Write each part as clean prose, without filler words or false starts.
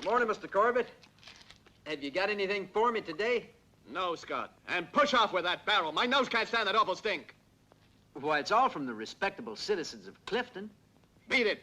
Morning, Mr. Corbett. Have you got anything for me today? No, Scott. And push off with that barrel. My nose can't stand that awful stink. Why, it's all from the respectable citizens of Clifton. Beat it.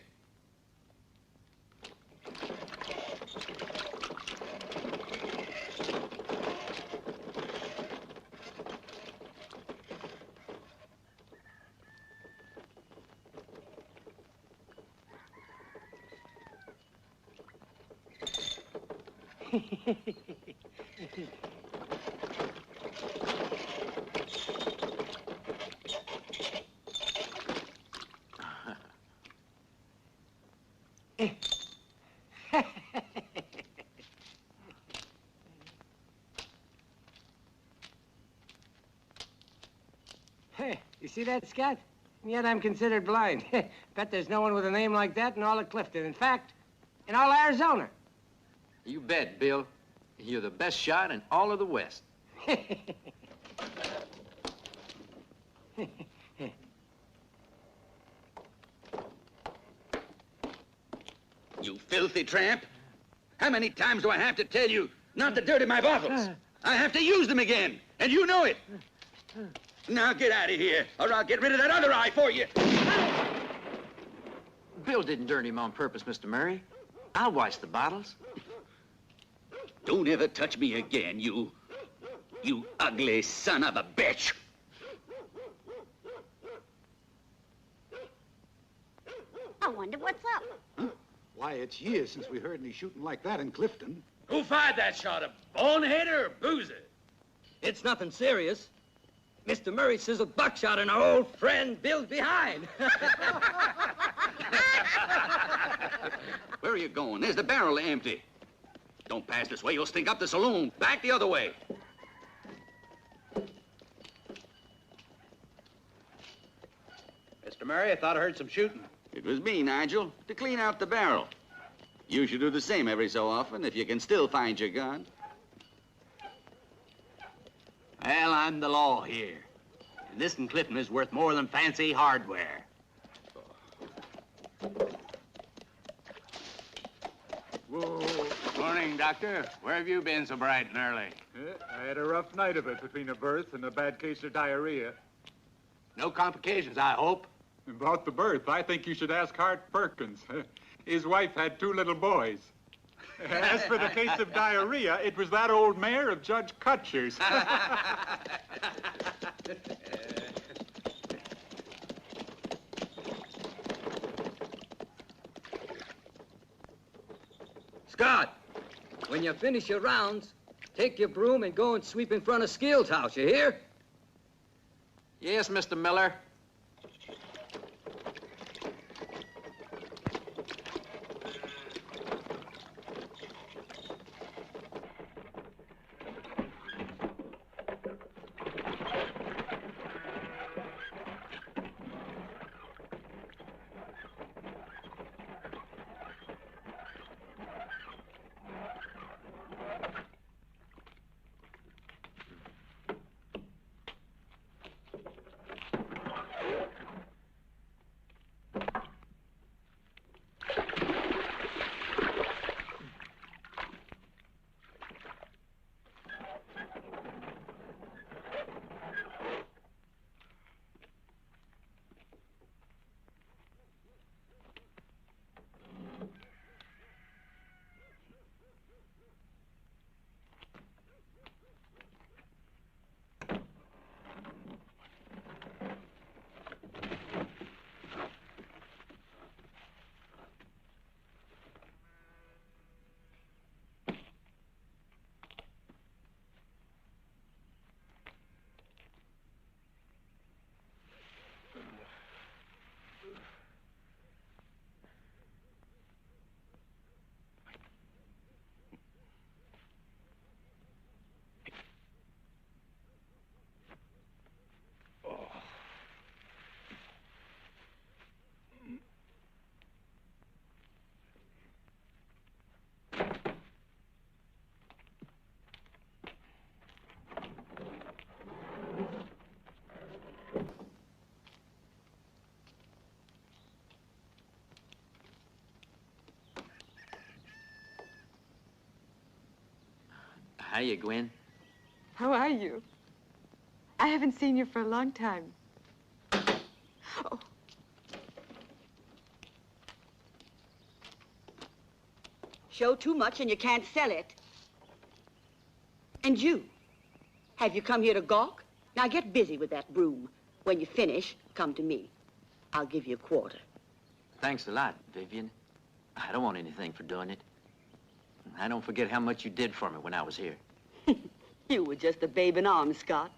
Hey, you see that, Scott? And yet I'm considered blind. Bet there's no one with a name like that in all of Clifton. In fact, in all Arizona. You bet, Bill. You're the best shot in all of the West. You filthy tramp. How many times do I have to tell you not to dirty my bottles? I have to use them again, and you know it. Now get out of here, or I'll get rid of that other eye for you. Bill didn't dirty him on purpose, Mr. Murray. I'll wash the bottles. Don't ever touch me again, you ugly son of a bitch. I wonder what's up. Huh? Why, it's years since we heard any shooting like that in Clifton. Who fired that shot, a boneheader or boozer? It's nothing serious. Mr. Murray sizzled buckshot and our old friend Bill's behind. Where are you going? There's the barrel empty. Don't pass this way. You'll stink up the saloon. Back the other way. Mr. Murray, I thought I heard some shooting. It was me, Nigel, to clean out the barrel. You should do the same every so often if you can still find your gun. Well, I'm the law here. And this in Clifton is worth more than fancy hardware. Whoa. Morning, Doctor. Where have you been so bright and early? I had a rough night of it between a birth and a bad case of diarrhea. No complications, I hope. About the birth, I think you should ask Hart Perkins. His wife had 2 little boys. As for the case of diarrhea, it was that old mare of Judge Kutcher's. Scott, when you finish your rounds, take your broom and go and sweep in front of Skill's house, you hear? Yes, Mr. Miller. Hiya, Gwen. How are you? I haven't seen you for a long time. Oh. Show too much and you can't sell it. And you, have you come here to gawk? Now get busy with that broom. When you finish, come to me. I'll give you a quarter. Thanks a lot, Vivian. I don't want anything for doing it. I don't forget how much you did for me when I was here. You were just a babe in arms, Scott.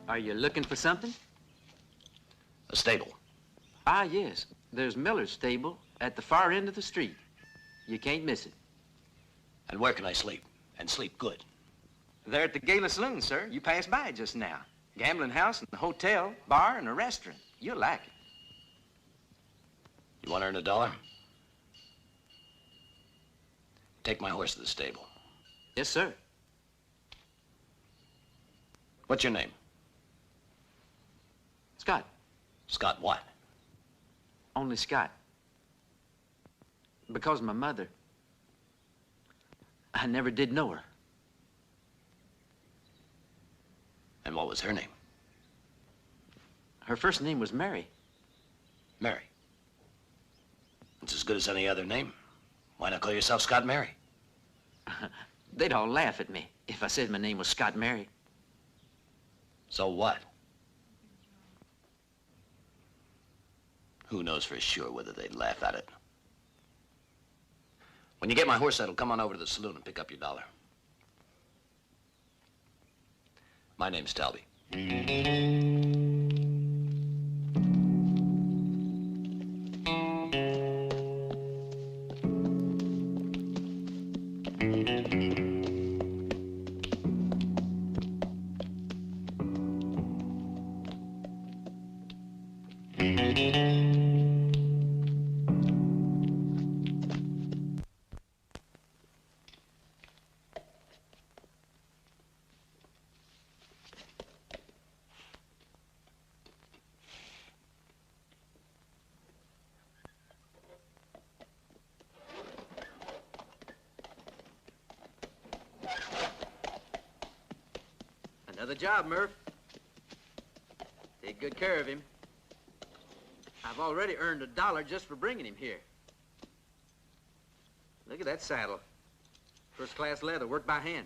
Are you looking for something? A stable. Ah, yes. There's Miller's stable at the far end of the street. You can't miss it. And where can I sleep? And sleep good? They're at the Gala Saloon, sir. You passed by just now. Gambling house and a hotel, bar, and a restaurant. You'll like it. You want to earn $1? Take my horse to the stable. Yes, sir. What's your name? Scott. Scott what? Only Scott. Because my mother, I never did know her. And what was her name? Her first name was Mary. Mary. It's as good as any other name. Why not call yourself Scott Mary? They'd all laugh at me if I said my name was Scott Mary. So what? Who knows for sure whether they'd laugh at it? When you get my horse saddled, come on over to the saloon and pick up your $1. My name's Talby. Another job, Murph. Take good care of him. I've already earned $1 just for bringing him here. Look at that saddle. First-class leather, worked by hand.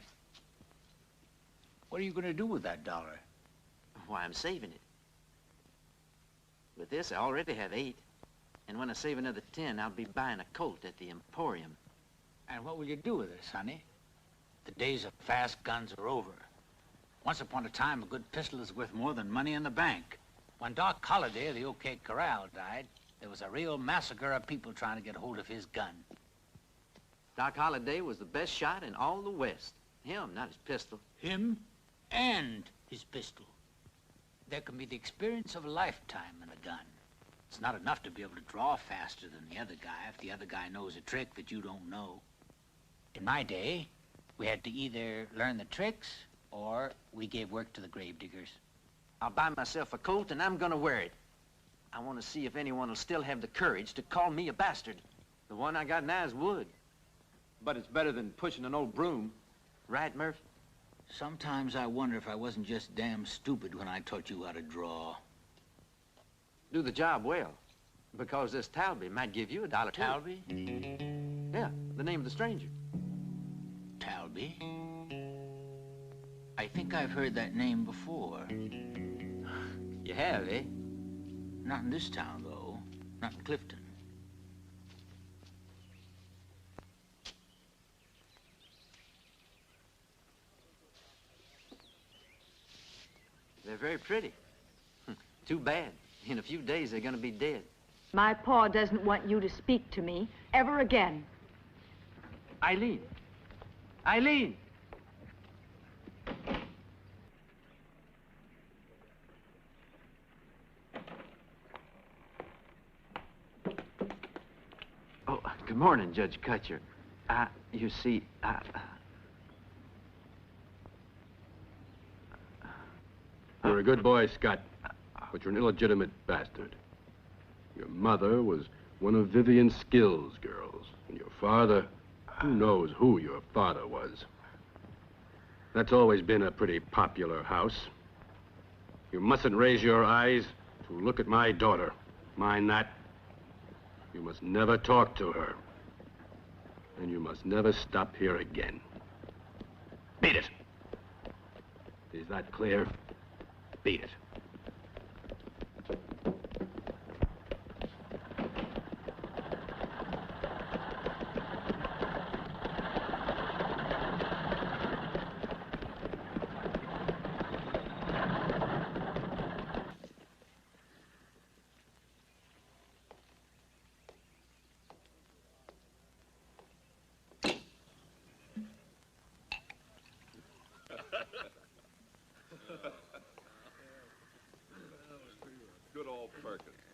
What are you going to do with that $1? Why, I'm saving it. With this, I already have 8. And when I save another 10, I'll be buying a colt at the Emporium. And what will you do with this, honey? The days of fast guns are over. Once upon a time, a good pistol is worth more than money in the bank. When Doc Holliday of the Oak Cake Corral died, there was a real massacre of people trying to get hold of his gun. Doc Holliday was the best shot in all the West. Him, not his pistol. Him and his pistol. There can be the experience of a lifetime in a gun. It's not enough to be able to draw faster than the other guy if the other guy knows a trick that you don't know. In my day, we had to either learn the tricks or we gave work to the gravediggers. I'll buy myself a coat and I'm gonna wear it. I want to see if anyone will still have the courage to call me a bastard. The one I got now is wood. But it's better than pushing an old broom. Right, Murph? Sometimes I wonder if I wasn't just damn stupid when I taught you how to draw. Do the job well, because this Talby might give you $1 too. Talby? Yeah, the name of the stranger. Talby? I think I've heard that name before. You have, eh? Not in this town, though. Not in Clifton. They're very pretty. Too bad. In a few days, they're gonna be dead. My pa doesn't want you to speak to me ever again. Eileen! Eileen! Oh, good morning, Judge Cutcher. You see, You're a good boy, Scott, but you're an illegitimate bastard. Your mother was one of Vivian Skill's girls, and your father, who knows who your father was. That's always been a pretty popular house. You mustn't raise your eyes to look at my daughter. Mind that. You must never talk to her. And you must never stop here again. Beat it. Is that clear? Beat it.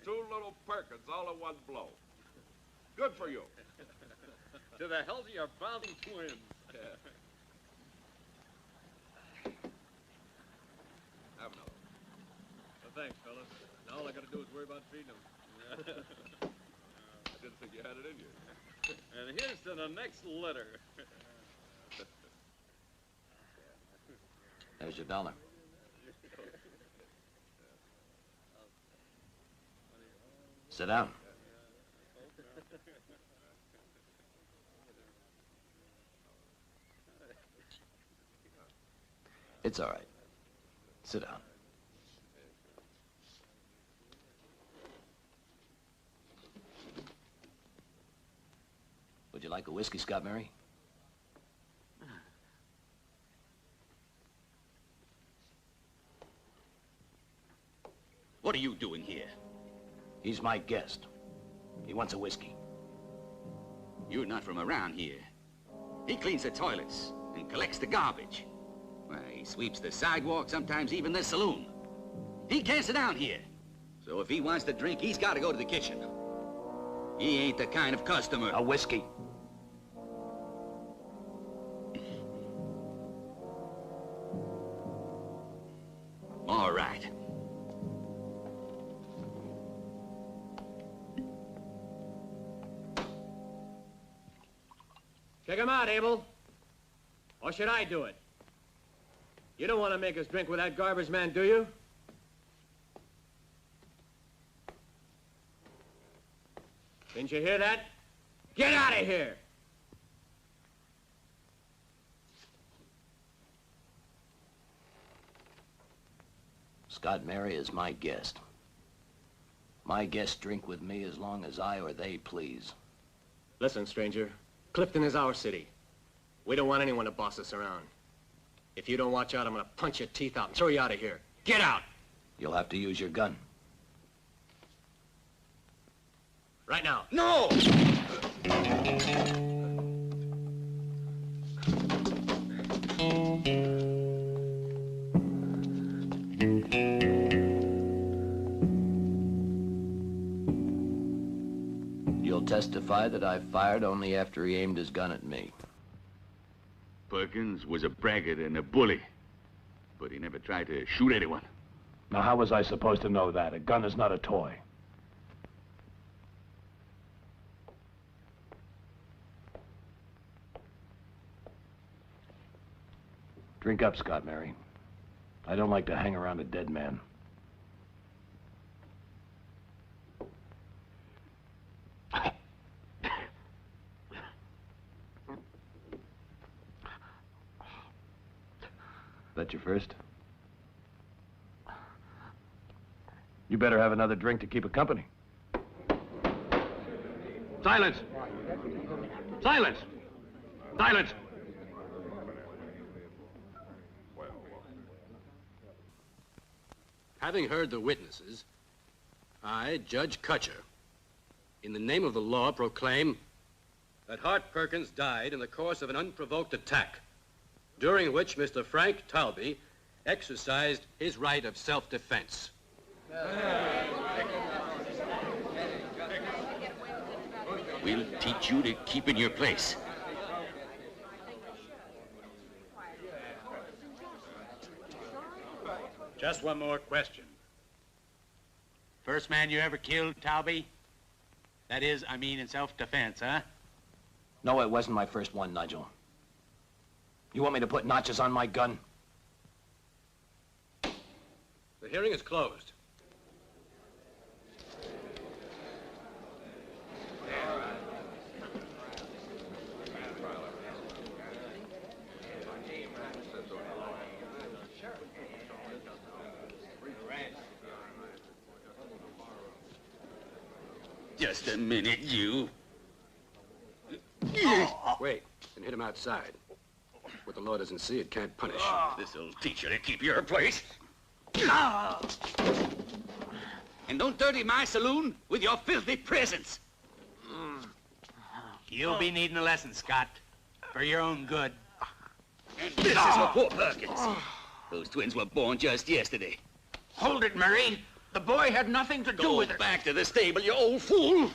2 little Perkins all in one blow. Good for you. To the health of your founding twins. Have another. Well, thanks, fellas. Now all I gotta do is worry about feeding them. I didn't think you had it in you. And here's to the next letter. There's your $1. Sit down. It's all right. Sit down. Would you like a whiskey, Scott Mary? What are you doing here? He's my guest. He wants a whiskey. You're not from around here. He cleans the toilets and collects the garbage. Well, he sweeps the sidewalk, sometimes even the saloon. He can't sit down here. So if he wants to drink, he's got to go to the kitchen. He ain't the kind of customer. A whiskey. All right. Check him out, Abel. Or should I do it? You don't want to make us drink with that garbage man, do you? Didn't you hear that? Get out of here! Scott Mary is my guest. My guests drink with me as long as I or they please. Listen, stranger. Clifton is our city. We don't want anyone to boss us around. If you don't watch out, I'm gonna punch your teeth out and throw you out of here. Get out! You'll have to use your gun. Right now. No! You'll testify that I fired only after he aimed his gun at me. Perkins was a braggart and a bully, but he never tried to shoot anyone. Now, how was I supposed to know that? A gun is not a toy. Drink up, Scott Mary. I don't like to hang around a dead man. That your first? You better have another drink to keep it company. Silence! Silence! Silence! Having heard the witnesses, I, Judge Kutcher, in the name of the law proclaim that Hart Perkins died in the course of an unprovoked attack, during which Mr. Frank Talby exercised his right of self-defense. We'll teach you to keep in your place. Just one more question. First man you ever killed, Talby? That is, I mean in self-defense, huh? No, it wasn't my first one, Nigel. You want me to put notches on my gun? The hearing is closed. Just a minute, you. Wait, and hit him outside. What the law doesn't see, it can't punish. This'll teach you to keep your place. And don't dirty my saloon with your filthy presence. You'll be needing a lesson, Scott. For your own good. And this is for poor Perkins. Those twins were born just yesterday. Hold it, Murray. The boy had nothing to do with it. Go back to the stable, you old fool!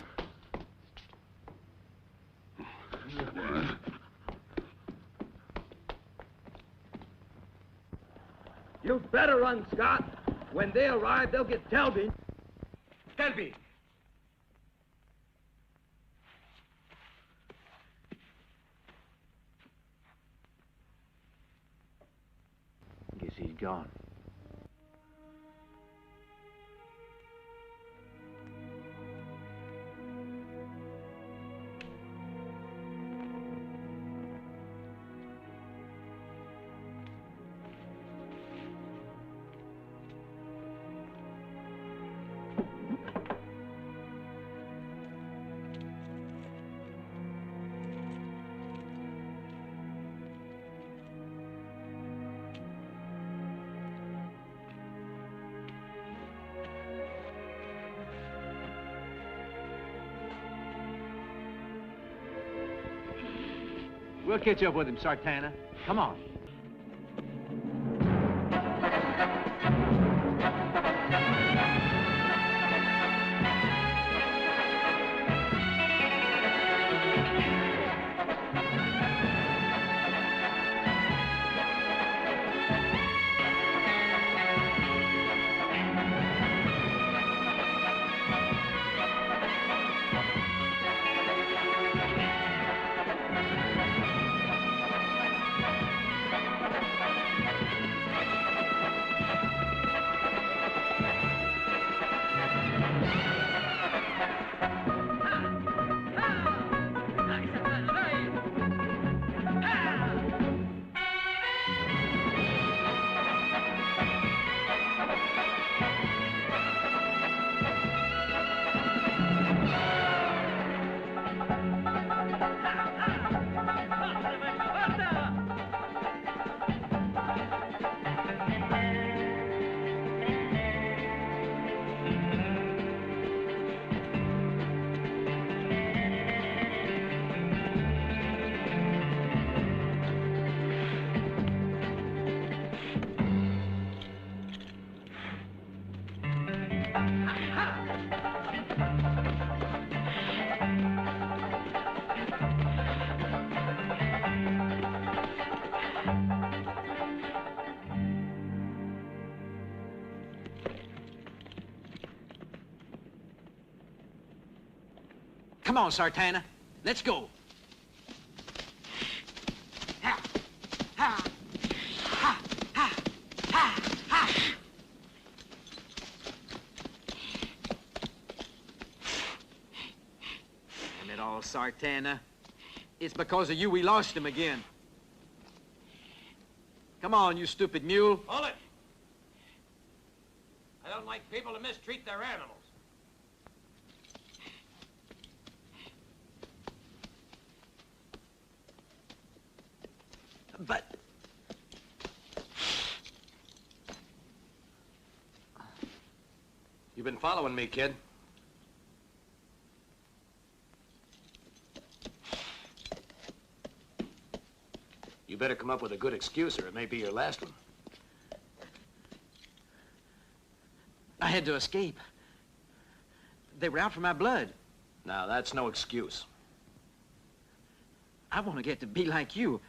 You better run, Scott. When they arrive, they'll get Delby. Delby! Guess he's gone. We'll catch up with him, Sartana. Come on. Come on, Sartana. Let's go. Damn it all, Sartana. It's because of you we lost him again. Come on, you stupid mule. Hold it! I don't like people to mistreat their animals. But... You've been following me, kid. You better come up with a good excuse or it may be your last one. I had to escape. They were out for my blood. Now, that's no excuse. I want to get to be like you.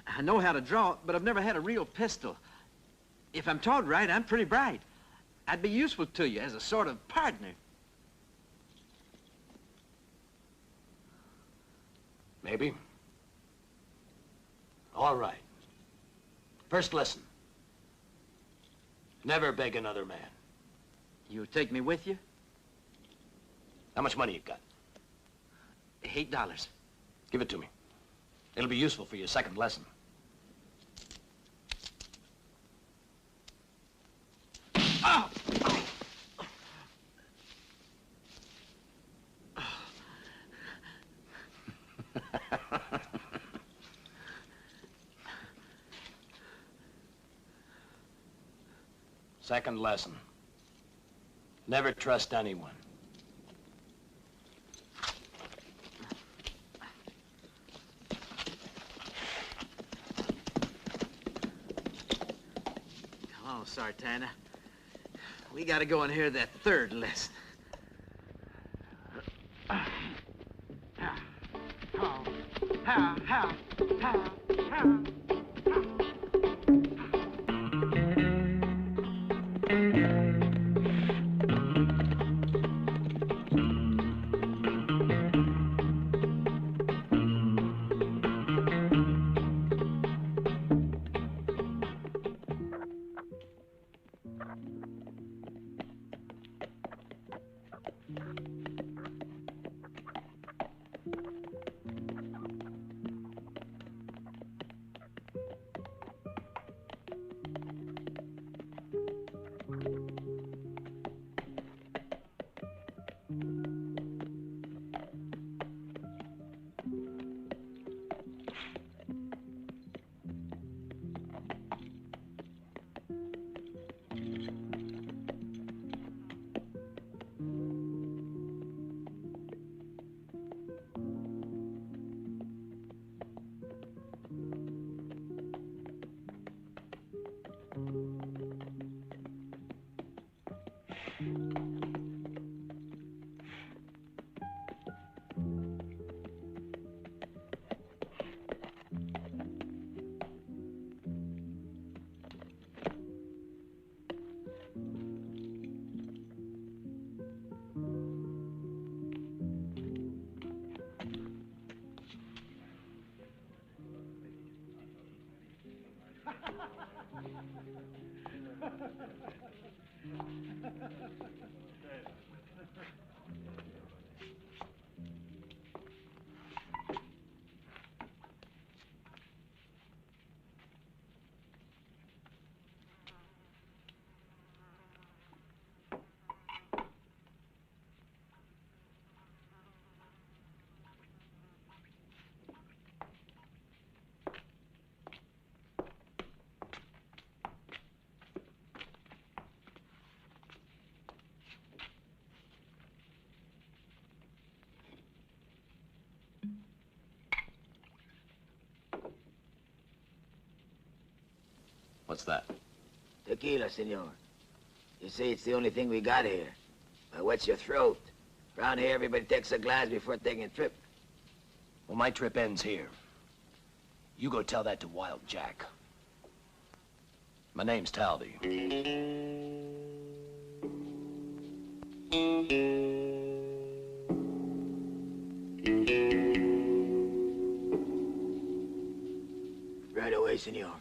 I know how to draw, but I've never had a real pistol. If I'm taught right, I'm pretty bright. I'd be useful to you as a sort of partner. Maybe. All right. First lesson. Never beg another man. You'll take me with you? How much money you got? $8. Give it to me. It'll be useful for your second lesson. Oh! Second lesson. Never trust anyone. Come on, Sartana. We gotta go and hear that third lesson. What's that? Tequila, senor. You say it's the only thing we got here. Well, what's your throat? Around here, everybody takes a glass before taking a trip. Well, my trip ends here. You go tell that to Wild Jack. My name's Talby. Right away, senor.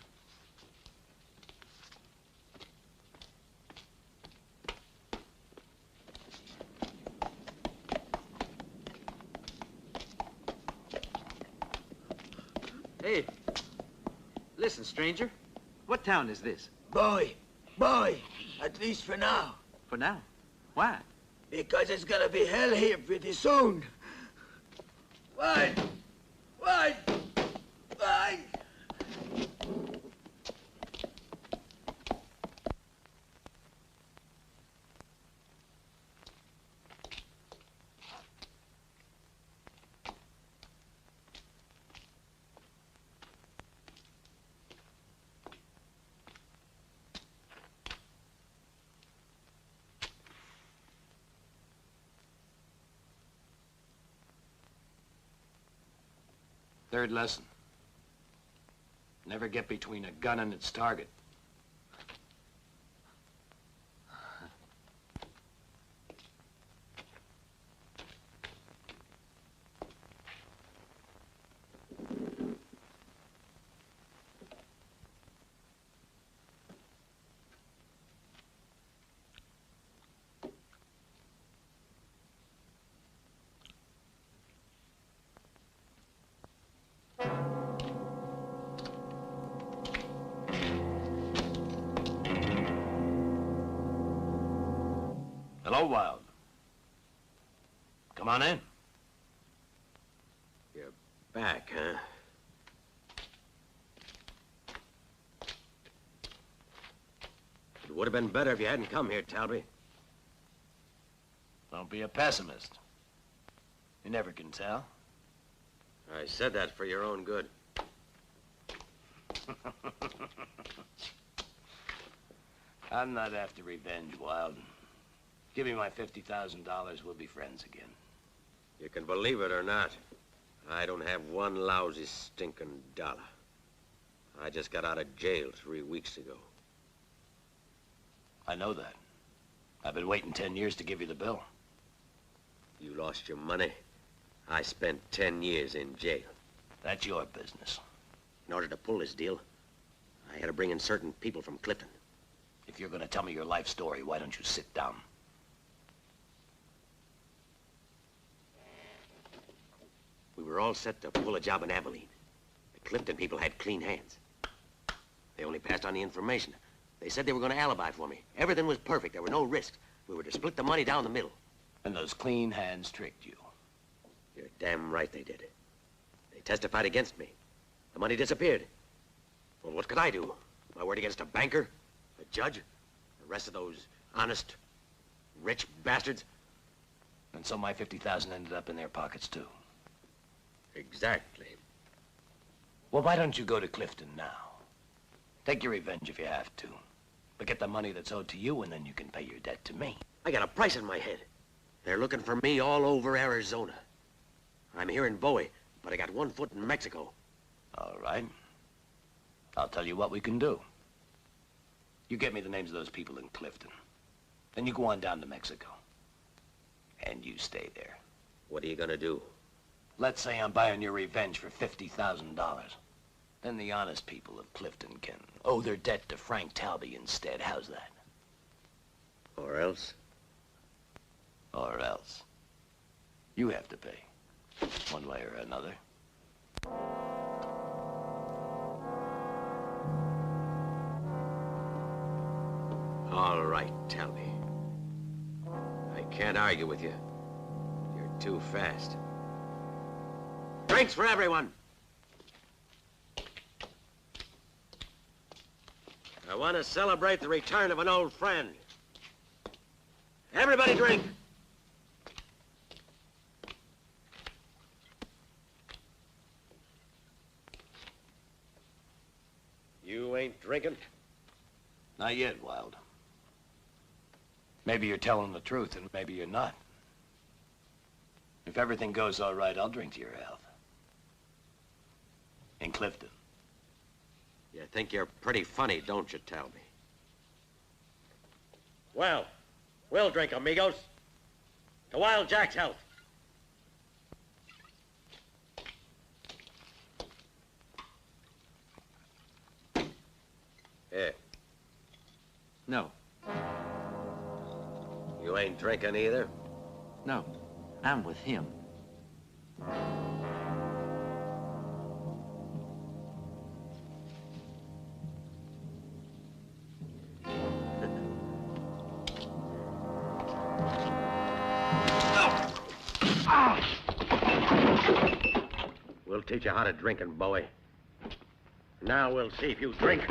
Hey, listen, stranger. What town is this? Boy, at least for now. For now? Why? Because it's gonna be hell here pretty soon. Why? Third lesson. Never get between a gun and its target. Hello, Wild. Come on in. You're back, huh? It would have been better if you hadn't come here, Talby. Don't be a pessimist. You never can tell. I said that for your own good. I'm not after revenge, Wild. Give me my $50,000, we'll be friends again. You can believe it or not, I don't have one lousy stinking dollar. I just got out of jail 3 weeks ago. I know that. I've been waiting 10 years to give you the bill. You lost your money. I spent 10 years in jail. That's your business. In order to pull this deal, I had to bring in certain people from Clifton. If you're gonna tell me your life story, why don't you sit down? We were all set to pull a job in Abilene. The Clifton people had clean hands. They only passed on the information. They said they were going to alibi for me. Everything was perfect. There were no risks. We were to split the money down the middle. And those clean hands tricked you. You're damn right they did. They testified against me. The money disappeared. Well, what could I do? My word against a banker? A judge? The rest of those honest, rich bastards? And so my 50,000 ended up in their pockets, too. Exactly. Well, why don't you go to Clifton now? Take your revenge if you have to. But get the money that's owed to you, and then you can pay your debt to me. I got a price in my head. They're looking for me all over Arizona. I'm here in Bowie, but I got one foot in Mexico. All right. I'll tell you what we can do. You get me the names of those people in Clifton. Then you go on down to Mexico. And you stay there. What are you gonna do? Let's say I'm buying your revenge for $50,000. Then the honest people of Clifton can owe their debt to Frank Talby instead. How's that? Or else? Or else. You have to pay. One way or another. All right, Talby. I can't argue with you. You're too fast. Drinks for everyone! I want to celebrate the return of an old friend. Everybody drink! You ain't drinking? Not yet, Wild. Maybe you're telling the truth, and maybe you're not. If everything goes all right, I'll drink to your health. In Clifton. You think you're pretty funny, don't you, Talby? Well, we'll drink, amigos. To Wild Jack's health. Here. No. You ain't drinking either? No. I'm with him. We'll teach you how to drink in Bowie. Now we'll see if you drink.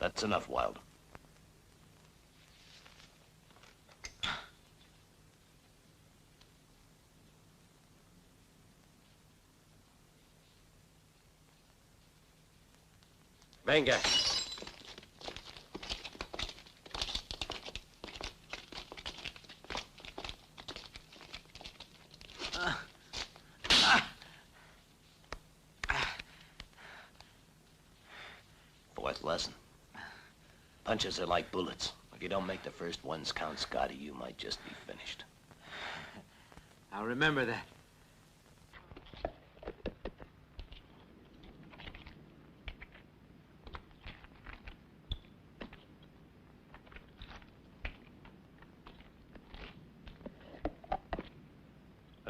That's enough, Wild. Venga. Fourth lesson. Punches are like bullets. If you don't make the first ones count, Scotty, you might just be finished. I'll remember that.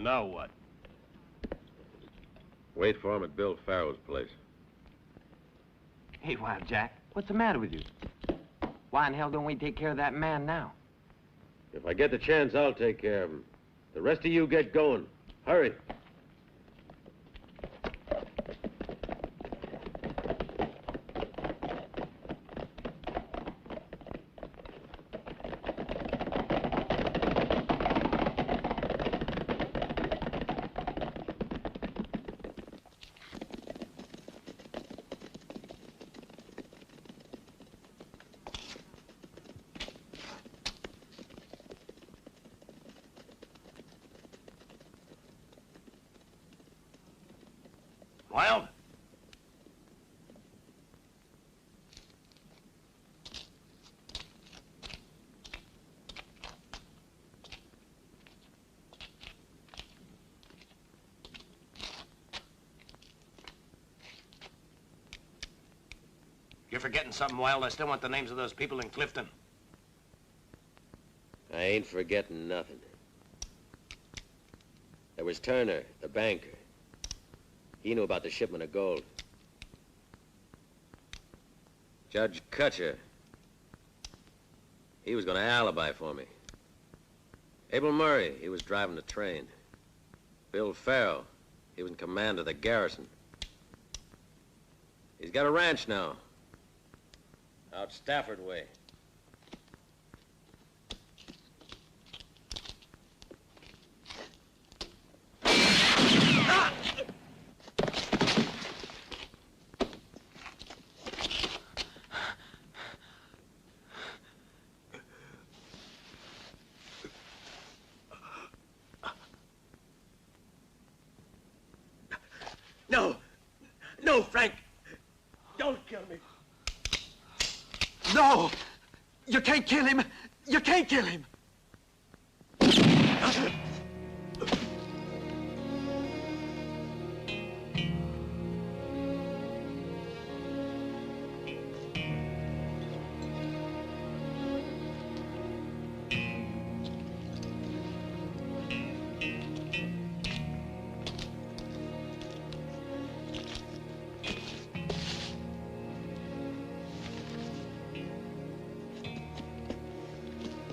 And now what? Wait for him at Bill Farrow's place. Hey, Wild Jack, what's the matter with you? Why in hell don't we take care of that man now? If I get the chance, I'll take care of him. The rest of you get going. Hurry. Wild? You're forgetting something, Wild. I still want the names of those people in Clifton. I ain't forgetting nothing. There was Turner, the banker. He knew about the shipment of gold. Judge Kutcher. He was going to alibi for me. Abel Murray, he was driving the train. Bill Farrow, he was in command of the garrison. He's got a ranch now. Out Stafford way. No! No, Frank! Don't kill me! No! You can't kill him! You can't kill him!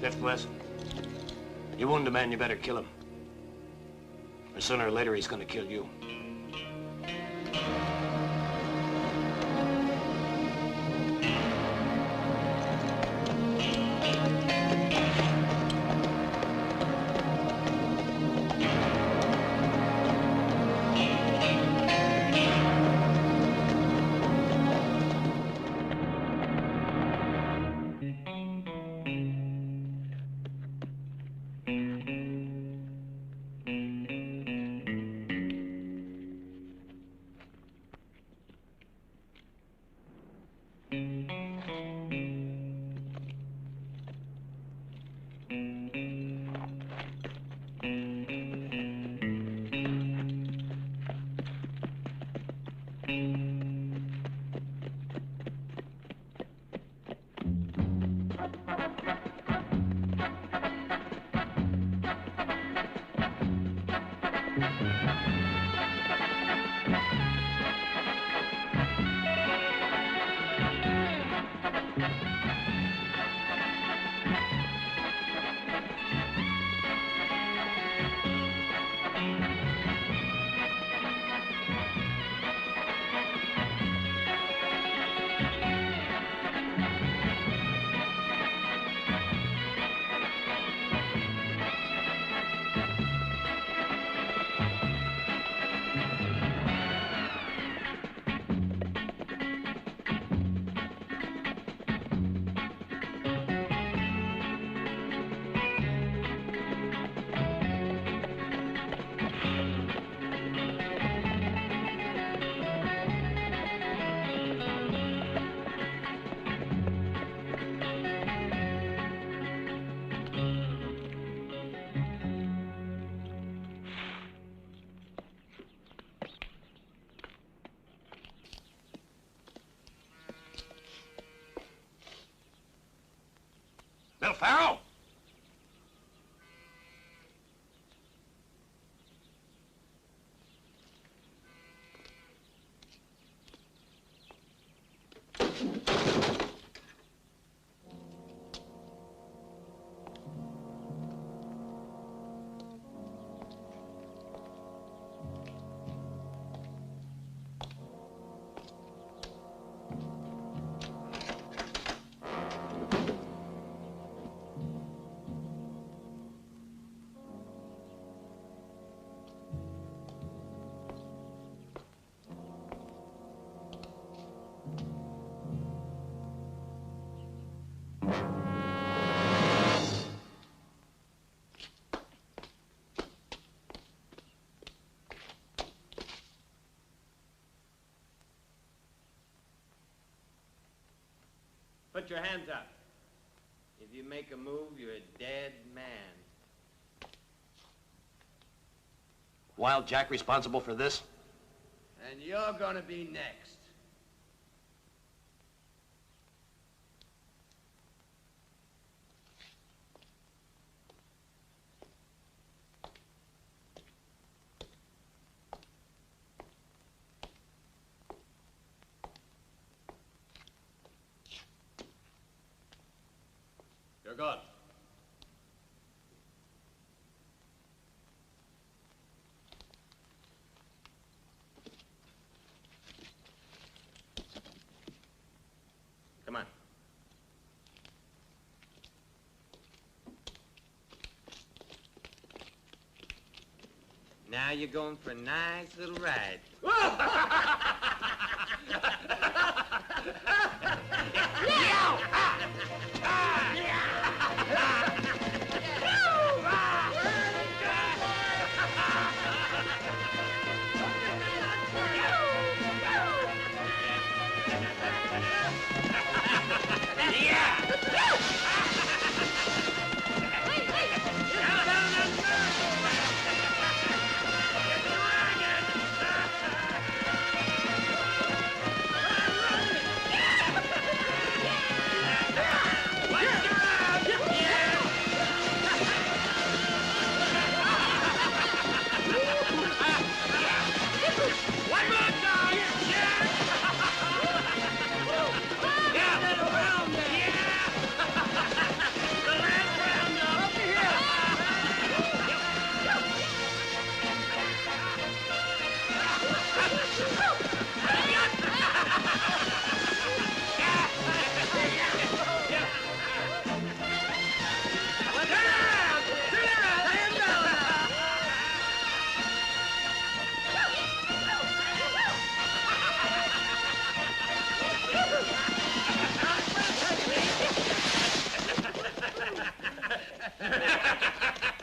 Lift, Wes. You wound a man, you better kill him. Or sooner or later, he's gonna kill you. Bill Farrow? Put your hands up. If you make a move, you're a dead man. Wild Jack responsible for this? And you're gonna be next. You're good. Come on. Now you're going for a nice little ride.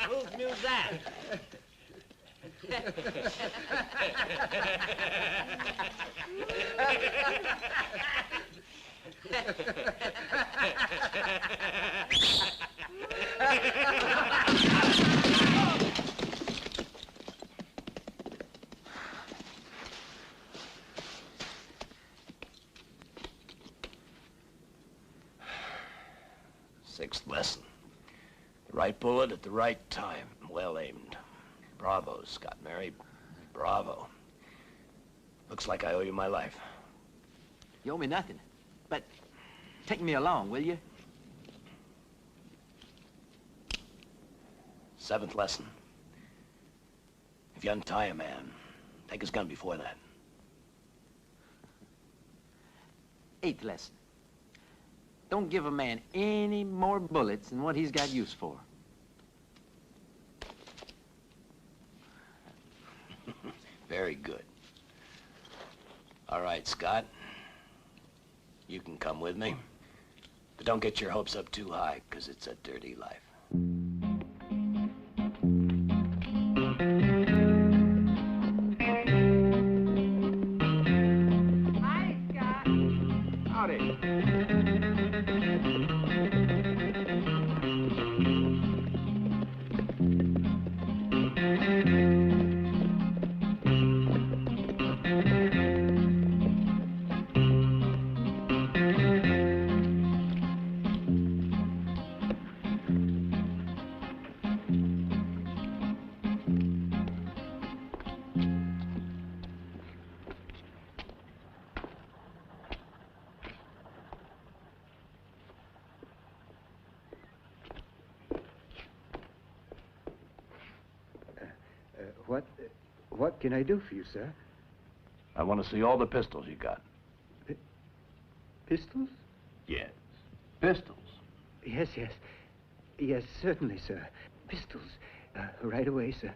Whose news that? Sixth lesson. The right bullet at the right time. Well aimed. Bravo, Scott Mary. Bravo. Looks like I owe you my life. You owe me nothing. But take me along, will you? Seventh lesson. If you untie a man, take his gun before that. Eighth lesson. Don't give a man any more bullets than what he's got use for. Very good. All right, Scott. You can come with me. But don't get your hopes up too high, because it's a dirty life. Hi, Scott. Howdy. What can I do for you, sir? I want to see all the pistols you got. Pistols? Yes. Pistols. Yes, yes. Yes, certainly, sir. Pistols. Right away, sir.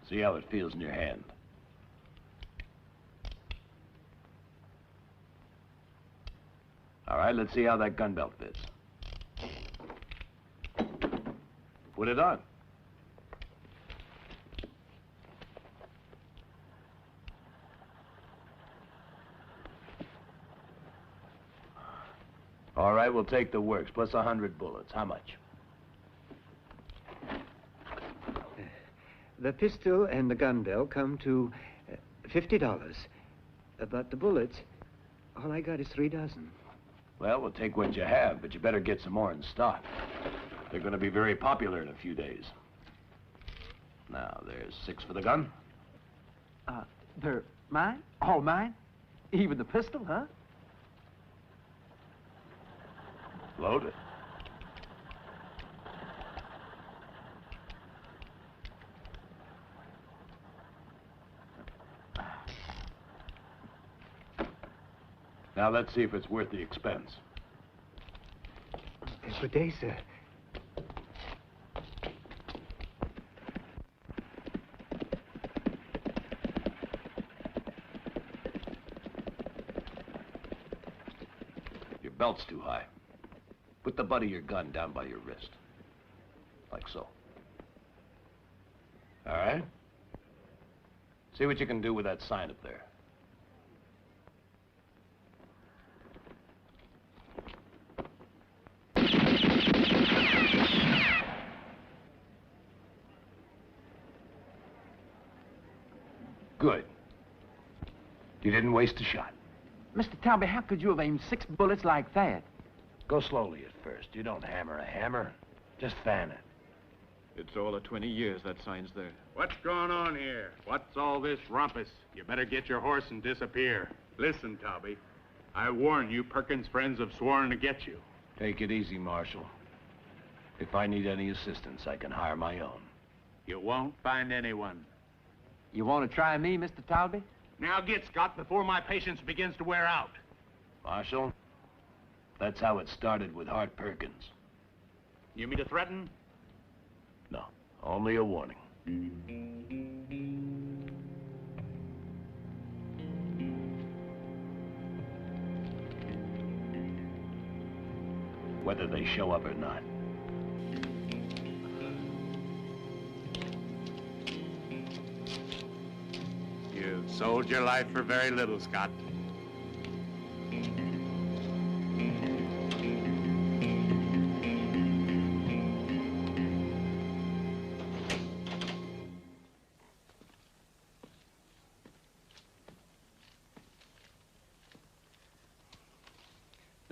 See how it feels in your hand. All right, let's see how that gun belt fits. Put it on. All right, we'll take the works, plus 100 bullets. How much? The pistol and the gun belt come to $50. But the bullets, all I got is 3 dozen. Well, we'll take what you have, but you better get some more in stock. They're going to be very popular in a few days. Now, there's 6 for the gun. They're mine? All mine? Even the pistol, huh? Load it. Now, let's see if it's worth the expense. Good day, sir. Your belt's too high. Put the butt of your gun down by your wrist. Like so. All right? See what you can do with that sign up there. Good. You didn't waste a shot. Mr. Talby, how could you have aimed 6 bullets like that? Go slowly at first. You don't hammer a hammer. Just fan it. It's all of 20 years that sign's there. What's going on here? What's all this rumpus? You better get your horse and disappear. Listen, Talby. I warn you, Perkins' friends have sworn to get you. Take it easy, Marshal. If I need any assistance, I can hire my own. You won't find anyone. You want to try me, Mr. Talby? Now get, Scott, before my patience begins to wear out. Marshal, that's how it started with Hart Perkins. You mean to threaten? No, only a warning. Whether they show up or not. You've sold your life for very little, Scott.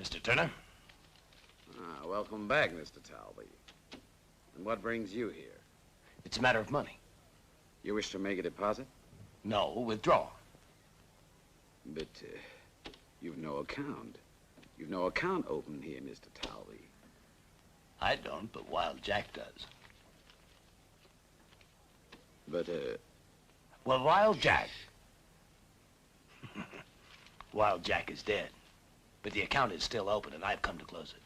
Mr. Turner? Welcome back, Mr. Talby. And what brings you here? It's a matter of money. You wish to make a deposit? No, withdraw. But, you've no account. You've no account open here, Mr. Talby. I don't, but Wild Jack does. But, Well, Wild Jack... Wild Jack is dead. But the account is still open, and I've come to close it.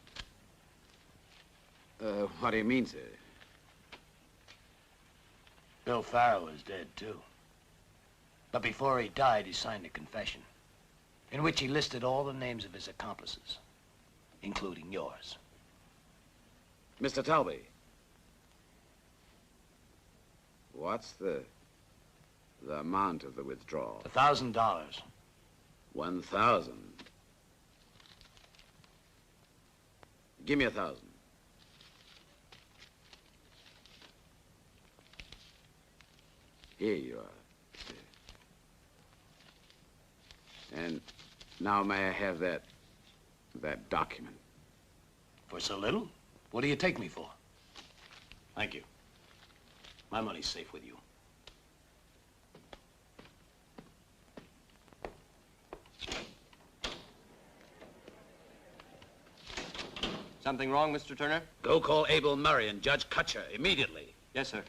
What do you mean, sir? Bill Farrow is dead, too. But before he died, he signed a confession, in which he listed all the names of his accomplices, including yours. Mr. Talby. What's the amount of the withdrawal? $1,000. 1,000. Give me 1,000. Here you are. And now may I have that document? For so little? What do you take me for? Thank you. My money's safe with you. Something wrong, Mr. Turner? Go call Abel Murray and Judge Kutcher immediately. Yes, sir.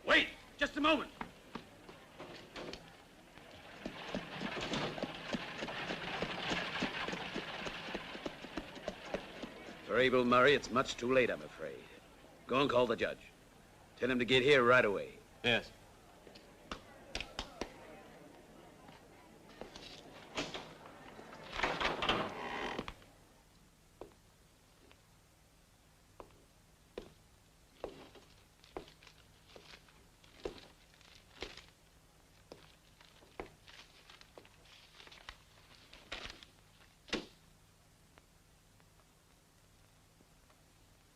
Wait, just a moment. For Abel Murray, it's much too late, I'm afraid. Go and call the judge. Tell him to get here right away. Yes.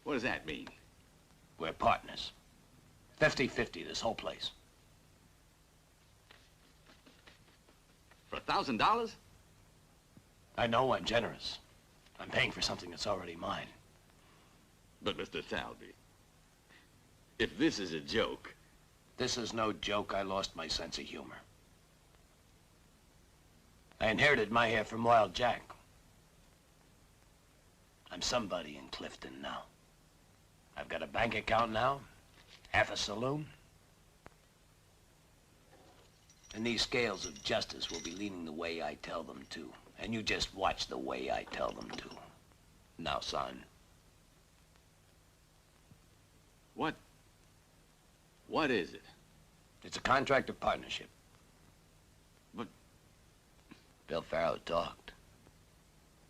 What does that mean? We're partners. 50-50, this whole place. For $1,000? I know I'm generous. I'm paying for something that's already mine. But, Mr. Talby, if this is a joke... This is no joke. I lost my sense of humor. I inherited my hair from Wild Jack. I'm somebody in Clifton now. I've got a bank account now, half a saloon. And these scales of justice will be leaning the way I tell them to. And you just watch the way I tell them to. Now, son. What is it? It's a contract of partnership. But... Bill Farrow talked.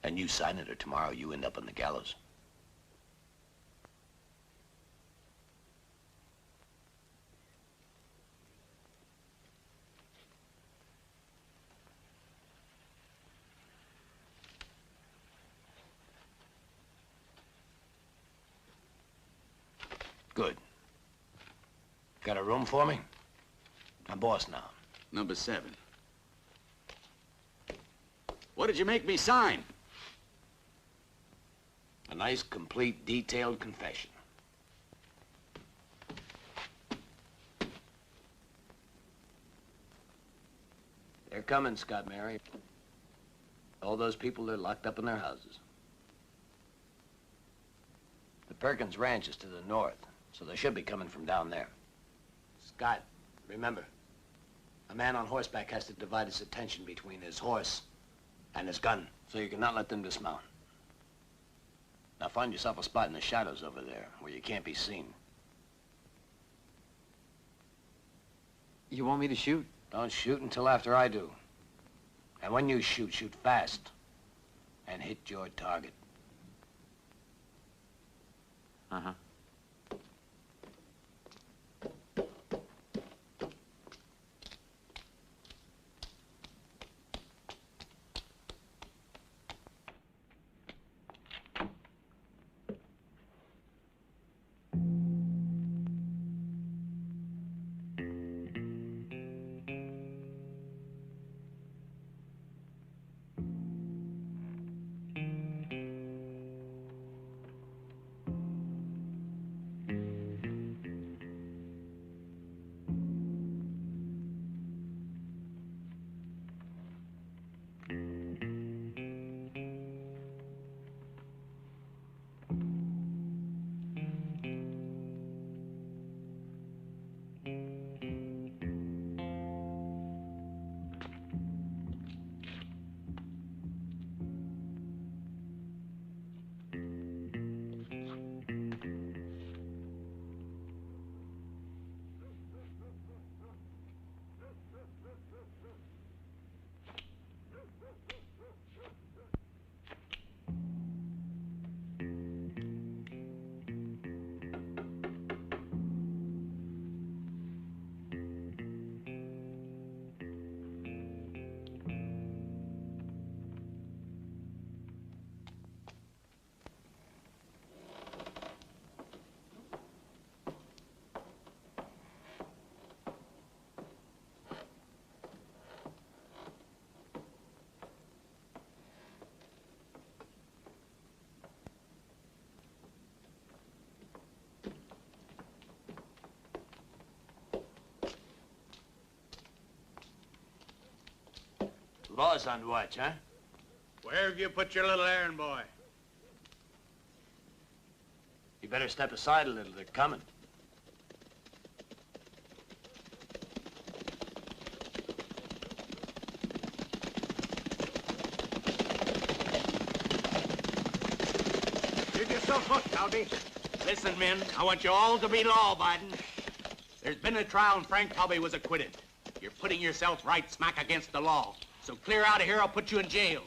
And you sign it or tomorrow you end up on the gallows. Good. Got a room for me? I'm boss now. Number 7. What did you make me sign? A nice, complete, detailed confession. They're coming, Scott Mary. All those people are locked up in their houses. The Perkins Ranch is to the north, so they should be coming from down there. Scott, remember, a man on horseback has to divide his attention between his horse and his gun, so you cannot let them dismount. Now find yourself a spot in the shadows over there where you can't be seen. You want me to shoot? Don't shoot until after I do. And when you shoot, shoot fast. And hit your target. Uh-huh. Boss on watch, huh? Where have you put your little errand boy? You better step aside a little. They're coming. You just Look, Tubby. Listen, men, I want you all to be law-abiding. There's been a trial and Frank Tubby was acquitted. You're putting yourself right smack against the law. So clear out of here, I'll put you in jail.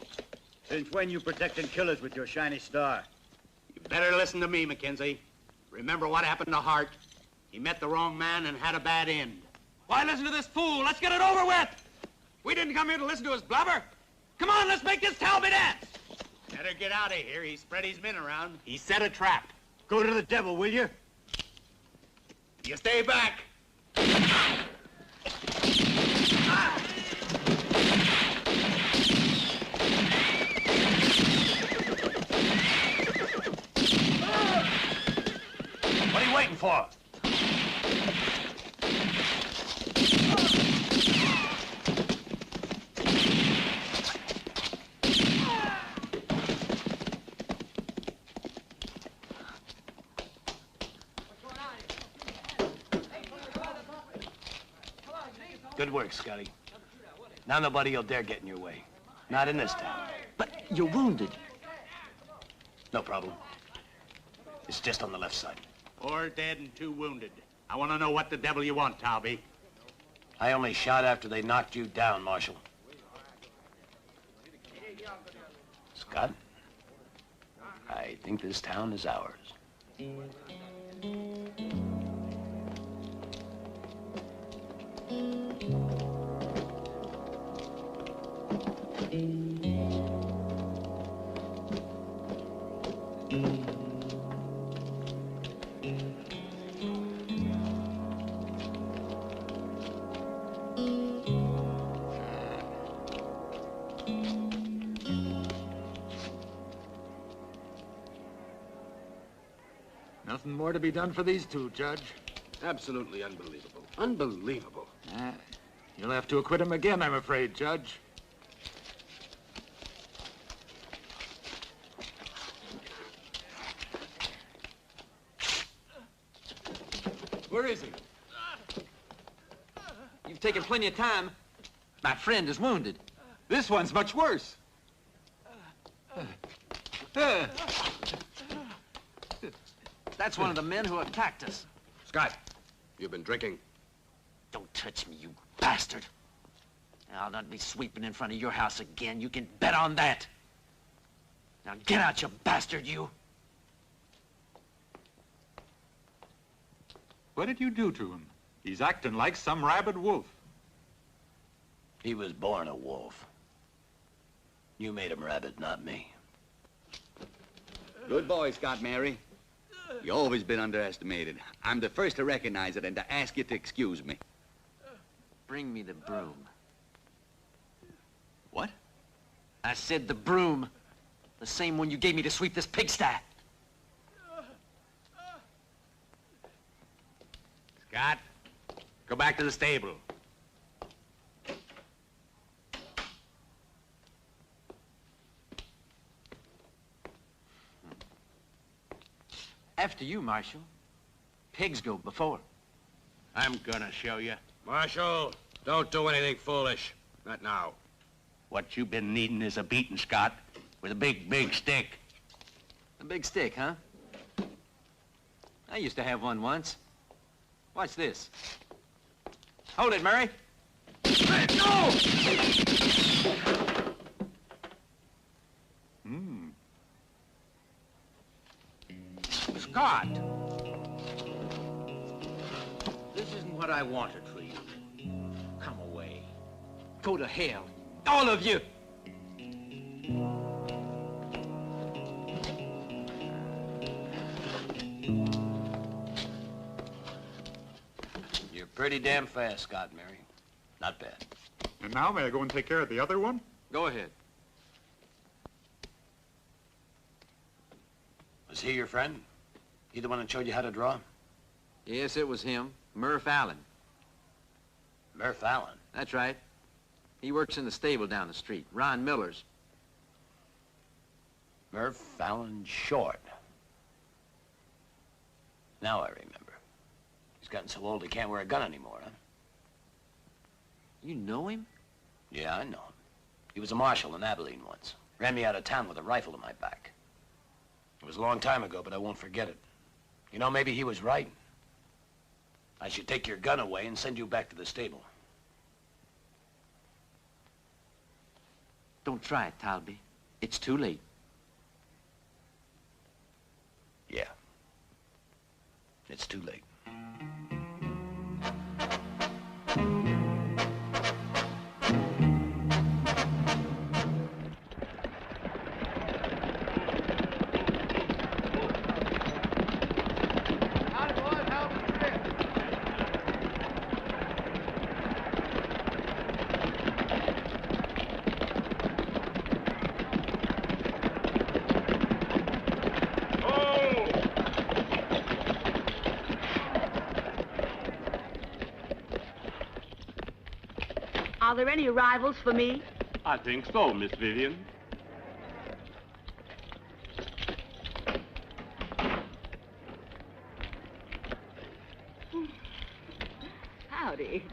Since when you protecting killers with your shiny star? You better listen to me, Mackenzie. Remember what happened to Hart? He met the wrong man and had a bad end. Why listen to this fool? Let's get it over with. We didn't come here to listen to his blubber. Come on, let's make this Talbot dance. Better get out of here. He spread his men around. He set a trap. Go to the devil, will you? You stay back. What are you waiting for? Good work, Scotty. Now nobody will dare get in your way. Not in this town. But you're wounded. No problem. It's just on the left side. 4 dead and 2 wounded. I want to know what the devil you want, Talby. I only shot after they knocked you down, Marshal. Scott, I think this town is ours. Nothing more to be done for these two, Judge. Absolutely unbelievable. Unbelievable. You'll have to acquit him again, I'm afraid, Judge. Where is he? You've taken plenty of time. My friend is wounded. This one's much worse. That's one of the men who attacked us. Scott, you've been drinking. Don't touch me, you bastard. I'll not be sweeping in front of your house again. You can bet on that. Now get out, you bastard, you. What did you do to him? He's acting like some rabid wolf. He was born a wolf. You made him rabid, not me. Good boy, Scott Mary. You've always been underestimated. I'm the first to recognize it and to ask you to excuse me. Bring me the broom. What? I said the broom. The same one you gave me to sweep this pigsty. Scott, go back to the stable. After you, Marshal. Pigs go before. I'm gonna show you. Marshal, don't do anything foolish. Not now. What you've been needing is a beating, Scott, with a big, big stick. A big stick, huh? I used to have one once. Watch this. Hold it, Murray. Hey, no! Scott! This isn't what I wanted for you. Come away. Go to hell. All of you! You're pretty damn fast, Scott, Mary. Not bad. And now may I go and take care of the other one? Go ahead. Was he your friend? He the one that showed you how to draw? Yes, it was him. Murph Allen. Murph Allen? That's right. He works in the stable down the street. Ron Miller's. Murph Allen Short. Now I remember. He's gotten so old he can't wear a gun anymore, huh? You know him? Yeah, I know him. He was a marshal in Abilene once. Ran me out of town with a rifle to my back. It was a long time ago, but I won't forget it. You know, maybe he was right. I should take your gun away and send you back to the stable. Don't try it, Talby. It's too late. Yeah. It's too late. Are there any arrivals for me? I think so, Miss Vivian. Howdy.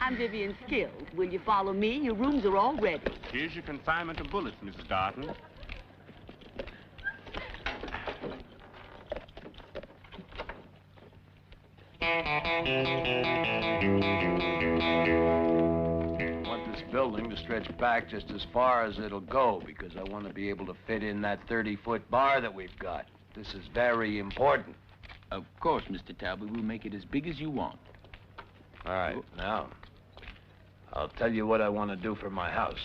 I'm Vivian Skills. Will you follow me? Your rooms are all ready. Here's your consignment of bullets, Mrs. Darton. Building to stretch back just as far as it'll go because I want to be able to fit in that 30-foot bar that we've got. This is very important. Of course, Mr. Talby. We'll make it as big as you want. All right, now, I'll tell you what I want to do for my house.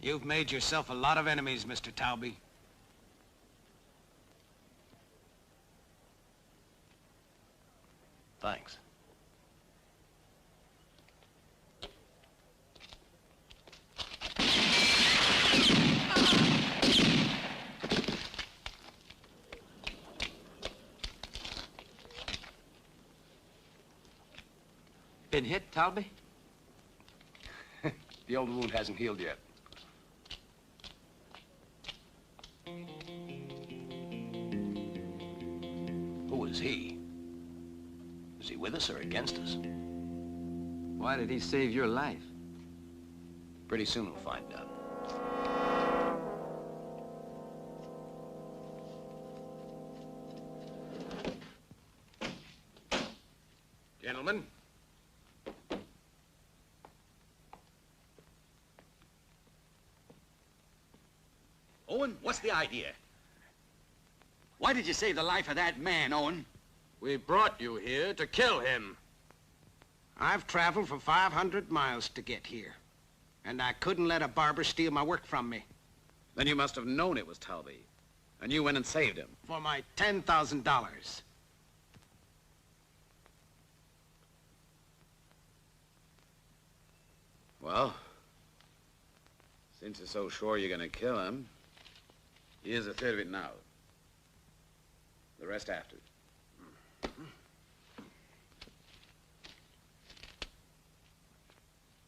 You've made yourself a lot of enemies, Mr. Talby. Thanks. Been hit, Talby? The old wound hasn't healed yet. Who is he? Is he with us or against us? Why did he save your life? Pretty soon we'll find out. Gentlemen. Owen, what's the idea? Why did you save the life of that man, Owen? We brought you here to kill him. I've traveled for 500 miles to get here, and I couldn't let a barber steal my work from me. Then you must have known it was Talby, and you went and saved him. For my $10,000. Well, since you're so sure you're gonna kill him, here's a third of it now. The rest after.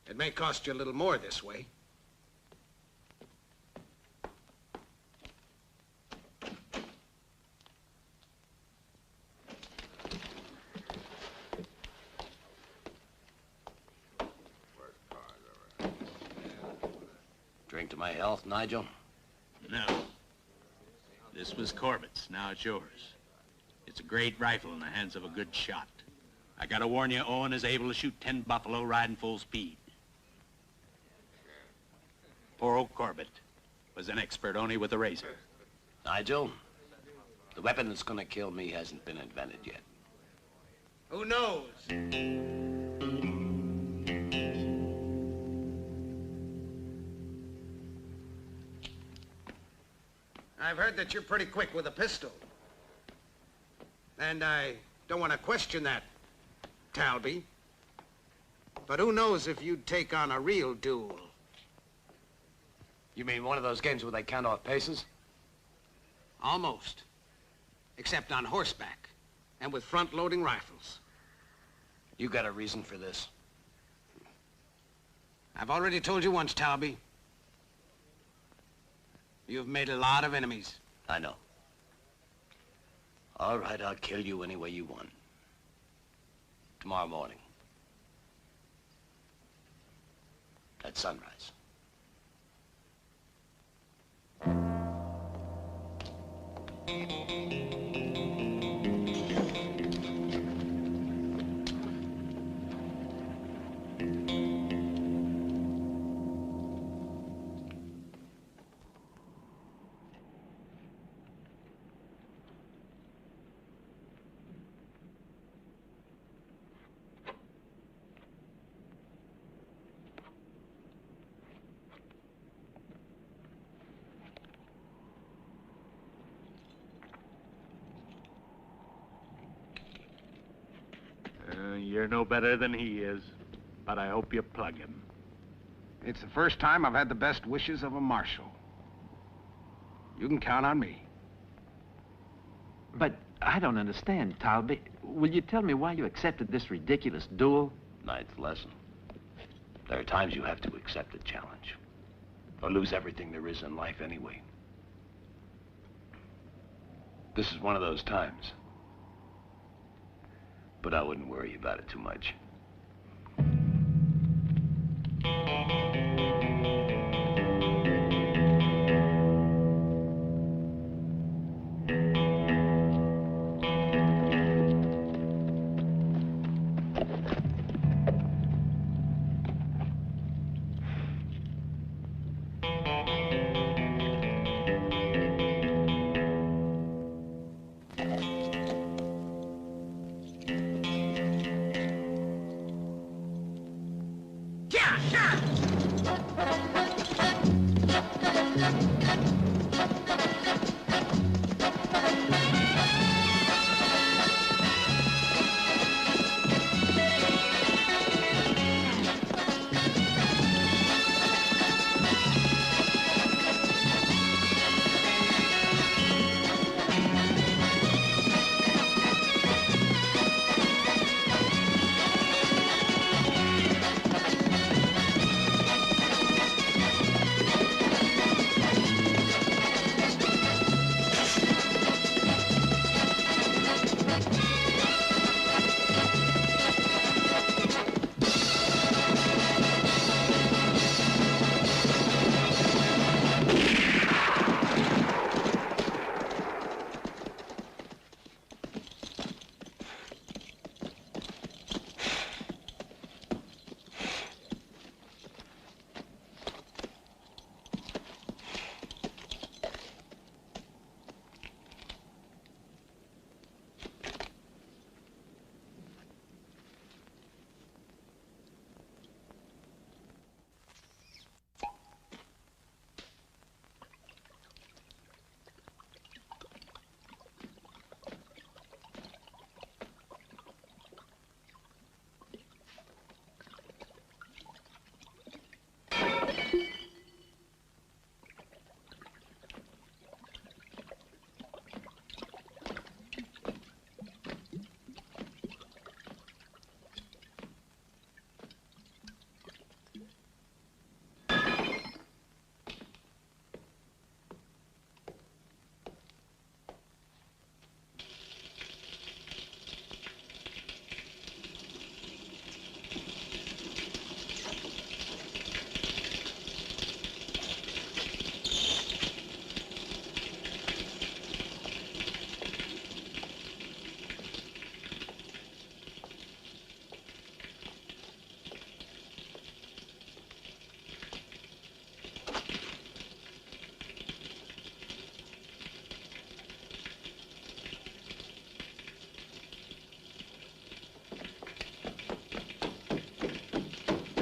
It may cost you a little more this way. Drink to my health, Nigel? No. This was Corbett's. Now it's yours. It's a great rifle in the hands of a good shot. I gotta warn you, Owen is able to shoot 10 buffalo riding full speed. Poor old Corbett. was an expert only with a razor. Nigel, the weapon that's gonna kill me hasn't been invented yet. Who knows? I've heard that you're pretty quick with a pistol. And I don't want to question that, Talby. But who knows if you'd take on a real duel? You mean one of those games where they count off paces? Almost. Except on horseback and with front-loading rifles. You got a reason for this? I've already told you once, Talby. You've made a lot of enemies. I know. All right, I'll kill you any way you want. Tomorrow morning. At sunrise. You're no better than he is, but I hope you plug him. It's the first time I've had the best wishes of a marshal. You can count on me. But I don't understand, Talby. Will you tell me why you accepted this ridiculous duel? Ninth lesson. There are times you have to accept a challenge. Or lose everything there is in life anyway. This is one of those times. But I wouldn't worry about it too much.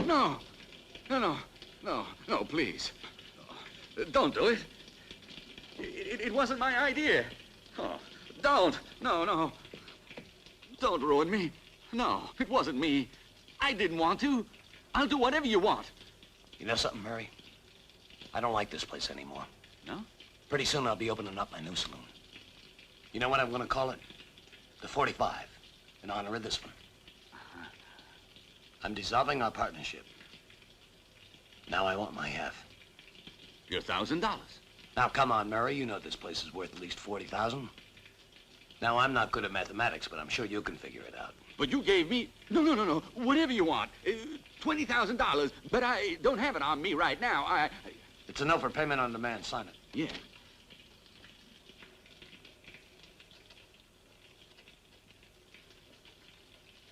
No. No, please. Don't do it. It wasn't my idea. Oh, don't. No. Don't ruin me. No, it wasn't me. I didn't want to. I'll do whatever you want. You know something, Murray? I don't like this place anymore. No? Pretty soon I'll be opening up my new saloon. You know what I'm gonna call it? The 45, in honor of this one. I'm dissolving our partnership. Now I want my half. Your $1,000. Now, come on, Murray. You know this place is worth at least 40,000. Now, I'm not good at mathematics, but I'm sure you can figure it out. But you gave me... No. Whatever you want. $20,000. But I don't have it on me right now. It's a note for payment on demand. Sign it. Yeah.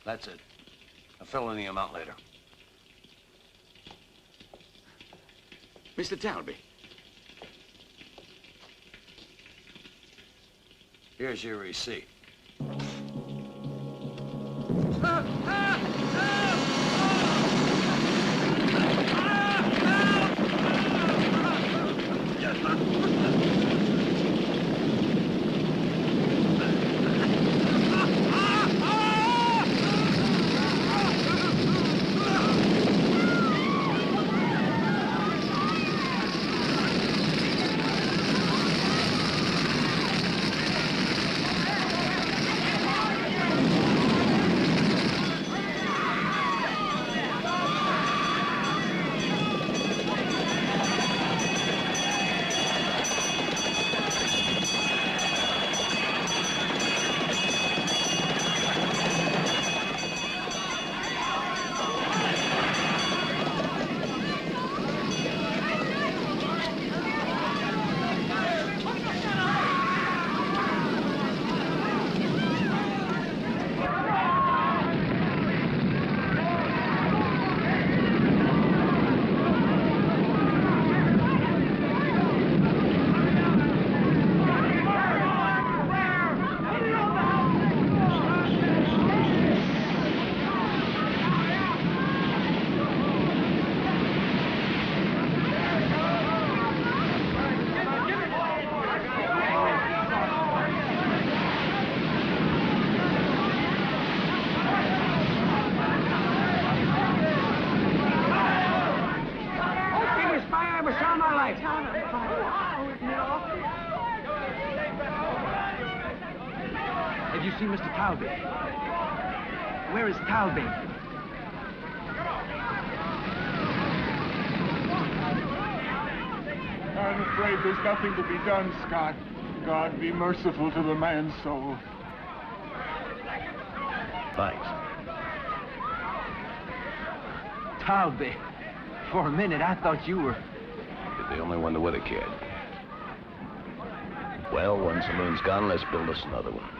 That's it. I'll fill in the amount later. Mr. Talby. Here's your receipt. Have you seen Mr. Talby? Where is Talby? I'm afraid there's nothing to be done, Scott. God be merciful to the man's soul. Thanks. Talby. For a minute, I thought you were... You're the only one with a kid. Well, one saloon's gone, let's build us another one.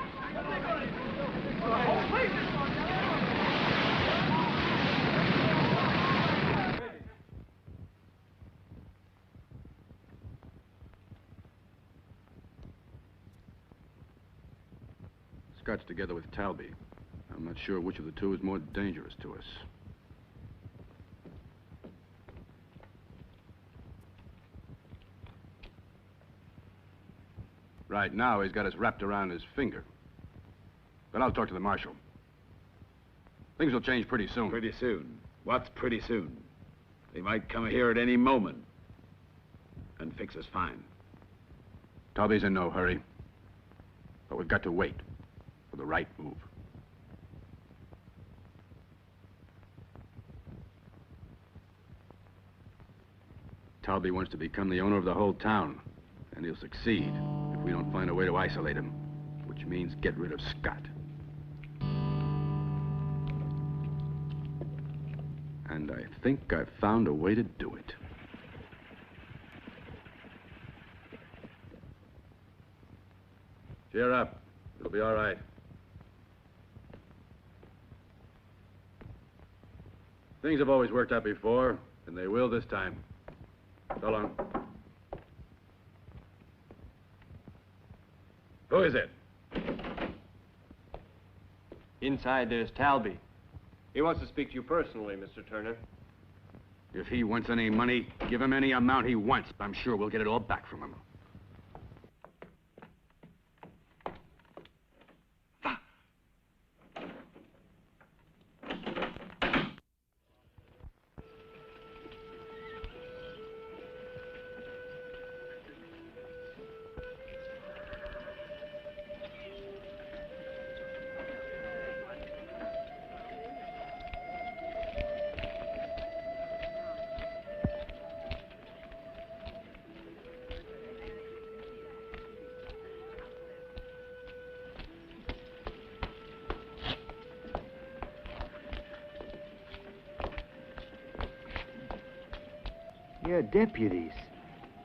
Scott's together with Talby. I'm not sure which of the two is more dangerous to us. Right now, he's got us wrapped around his finger. But I'll talk to the marshal. Things will change pretty soon. Pretty soon? What's pretty soon? They might come here at any moment and fix us fine. Talby's in no hurry. But we've got to wait for the right move. Talby wants to become the owner of the whole town, and he'll succeed if we don't find a way to isolate him, which means get rid of Scott. And I think I've found a way to do it. Cheer up. It'll be all right. Things have always worked out before, and they will this time. So long. Who is it? Inside, there's Talby. He wants to speak to you personally, Mr. Turner. If he wants any money, give him any amount he wants. I'm sure we'll get it all back from him. You're deputies.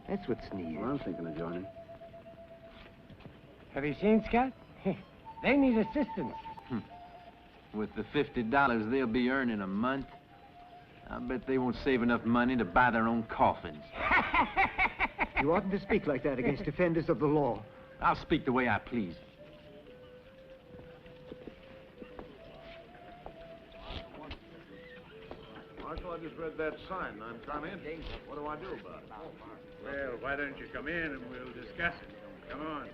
That's what's needed. Well, I'm thinking of joining. Have you seen Scott? They need assistance. With the $50 they'll be earning a month, I bet they won't save enough money to buy their own coffins. You oughtn't to speak like that against defenders of the law. I'll speak the way I please. Marshal, I just read that sign. I'm come in. What do I do about it? Well, why don't you come in and we'll discuss it? Come on.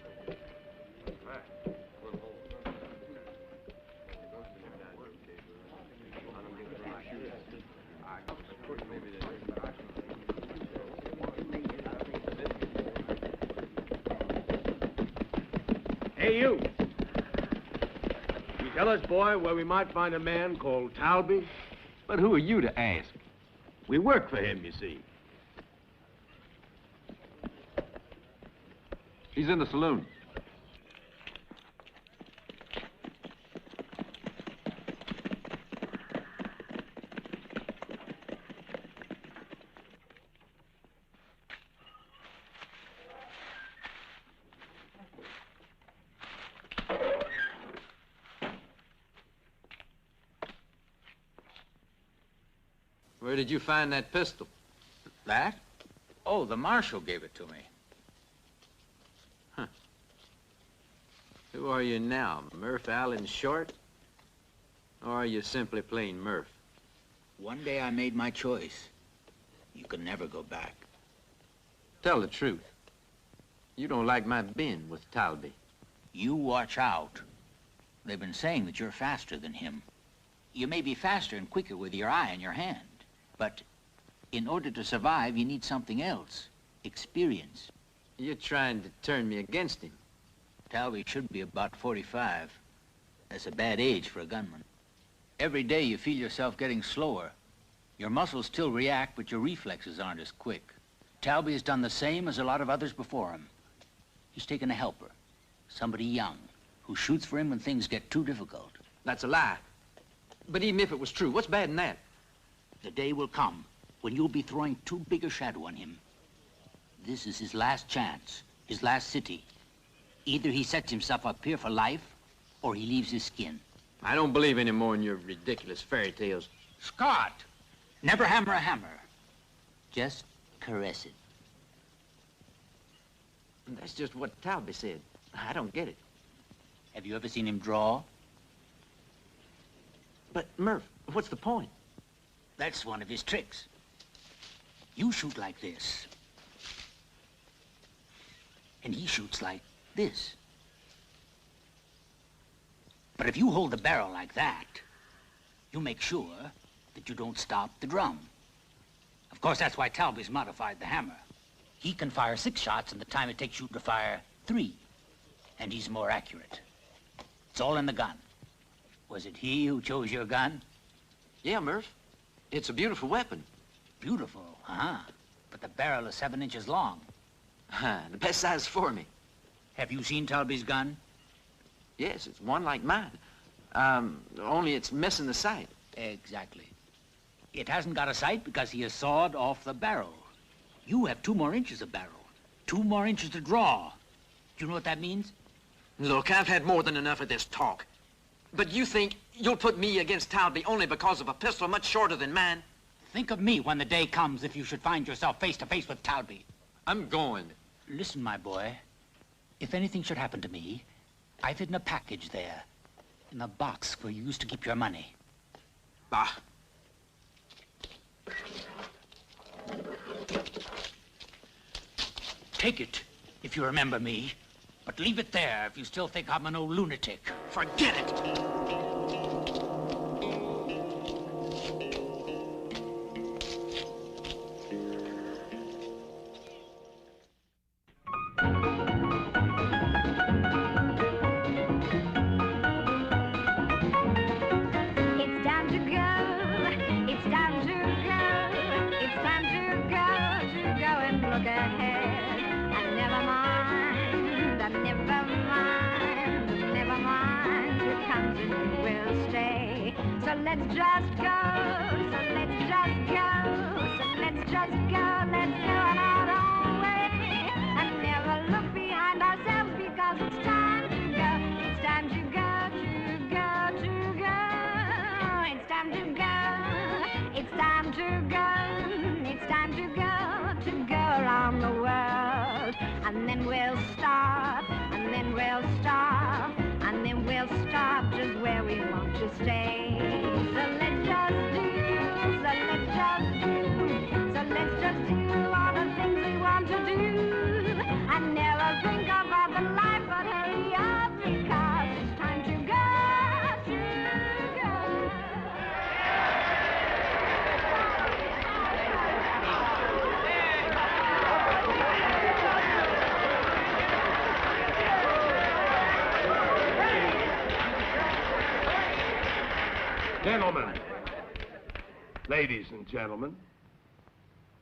Hey, you. You tell us, boy, where we might find a man called Talby? But who are you to ask? We work for him, you see. He's in the saloon. Where did you find that pistol? That? Oh, the marshal gave it to me. Huh. Who are you now, Murph Allen Short? Or are you simply plain Murph? One day I made my choice. You can never go back. Tell the truth. You don't like my bin with Talby. You watch out. They've been saying that you're faster than him. You may be faster and quicker with your eye and your hand. But in order to survive, you need something else. Experience. You're trying to turn me against him. Talby should be about 45. That's a bad age for a gunman. Every day you feel yourself getting slower. Your muscles still react, but your reflexes aren't as quick. Talby has done the same as a lot of others before him. He's taken a helper, somebody young, who shoots for him when things get too difficult. That's a lie. But even if it was true, what's bad in that? The day will come when you'll be throwing too big a shadow on him. This is his last chance, his last city. Either he sets himself up here for life, or he leaves his skin. I don't believe any more in your ridiculous fairy tales. Scott, never hammer a hammer. Just caress it. That's just what Talby said. I don't get it. Have you ever seen him draw? But, Murph, what's the point? That's one of his tricks. You shoot like this. And he shoots like this. But if you hold the barrel like that, you make sure that you don't stop the drum. Of course, that's why Talby's modified the hammer. He can fire 6 shots in the time it takes you to fire 3. And he's more accurate. It's all in the gun. Was it he who chose your gun? Yeah, Murph. It's a beautiful weapon. Beautiful, but the barrel is 7 inches long. The best size for me. Have you seen Talby's gun? Yes, it's one like mine. Only it's missing the sight. Exactly. It hasn't got a sight because he has sawed off the barrel. You have 2 more inches of barrel. 2 more inches to draw. Do you know what that means? Look, I've had more than enough of this talk. But you think you'll put me against Talby only because of a pistol much shorter than mine? Think of me when the day comes if you should find yourself face to face with Talby. I'm going. Listen, my boy. If anything should happen to me, I've hidden a package there. In the box where you used to keep your money. Bah. Take it, if you remember me. But leave it there if you still think I'm an old lunatic. Forget it! Gentlemen, ladies and gentlemen,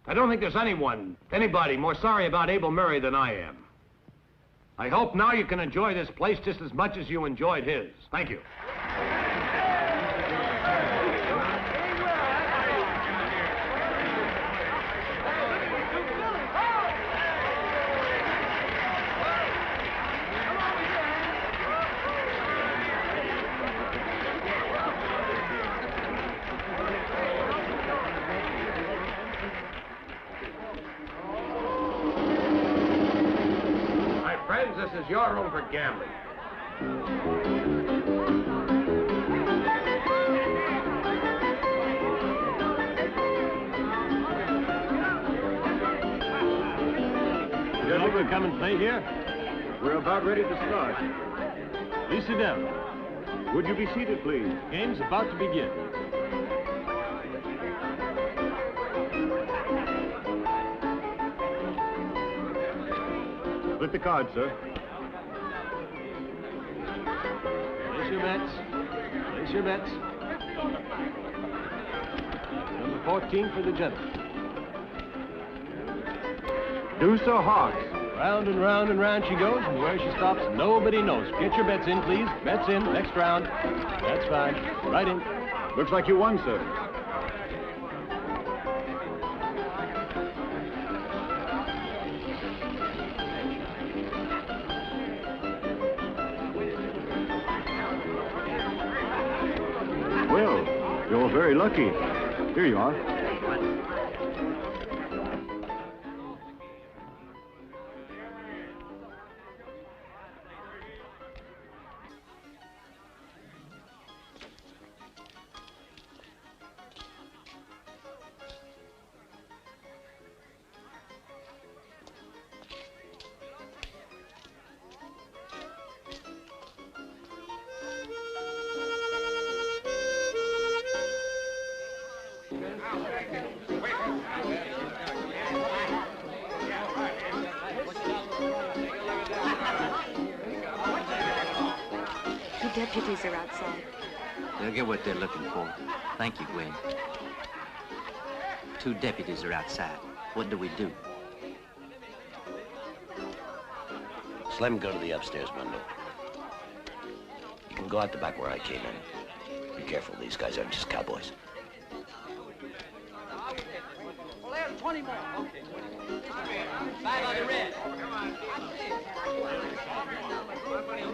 I don't think there's anybody more sorry about Abel Murray than I am. I hope now you can enjoy this place just as much as you enjoyed his. Thank you. This is your room for gambling. Gentlemen, come and play here? We're about ready to start. Please sit down. Would you be seated, please? Game's about to begin. Flip the card, sir. Place your bets. Place your bets. Number 14 for the gentleman. Deuce or hearts. Round and round she goes, and where she stops, nobody knows. Get your bets in, please. Bets in. Next round. That's fine. Right in. Looks like you won, sir. Well, you're very lucky. Here you are. Deputies are outside. They'll get what they're looking for. Thank you, Gwen. 2 deputies are outside. What do we do? Slim, go to the upstairs window. You can go out the back where I came in. Be careful, these guys aren't just cowboys. Well, there's 20 more. Okay. 5 on the red.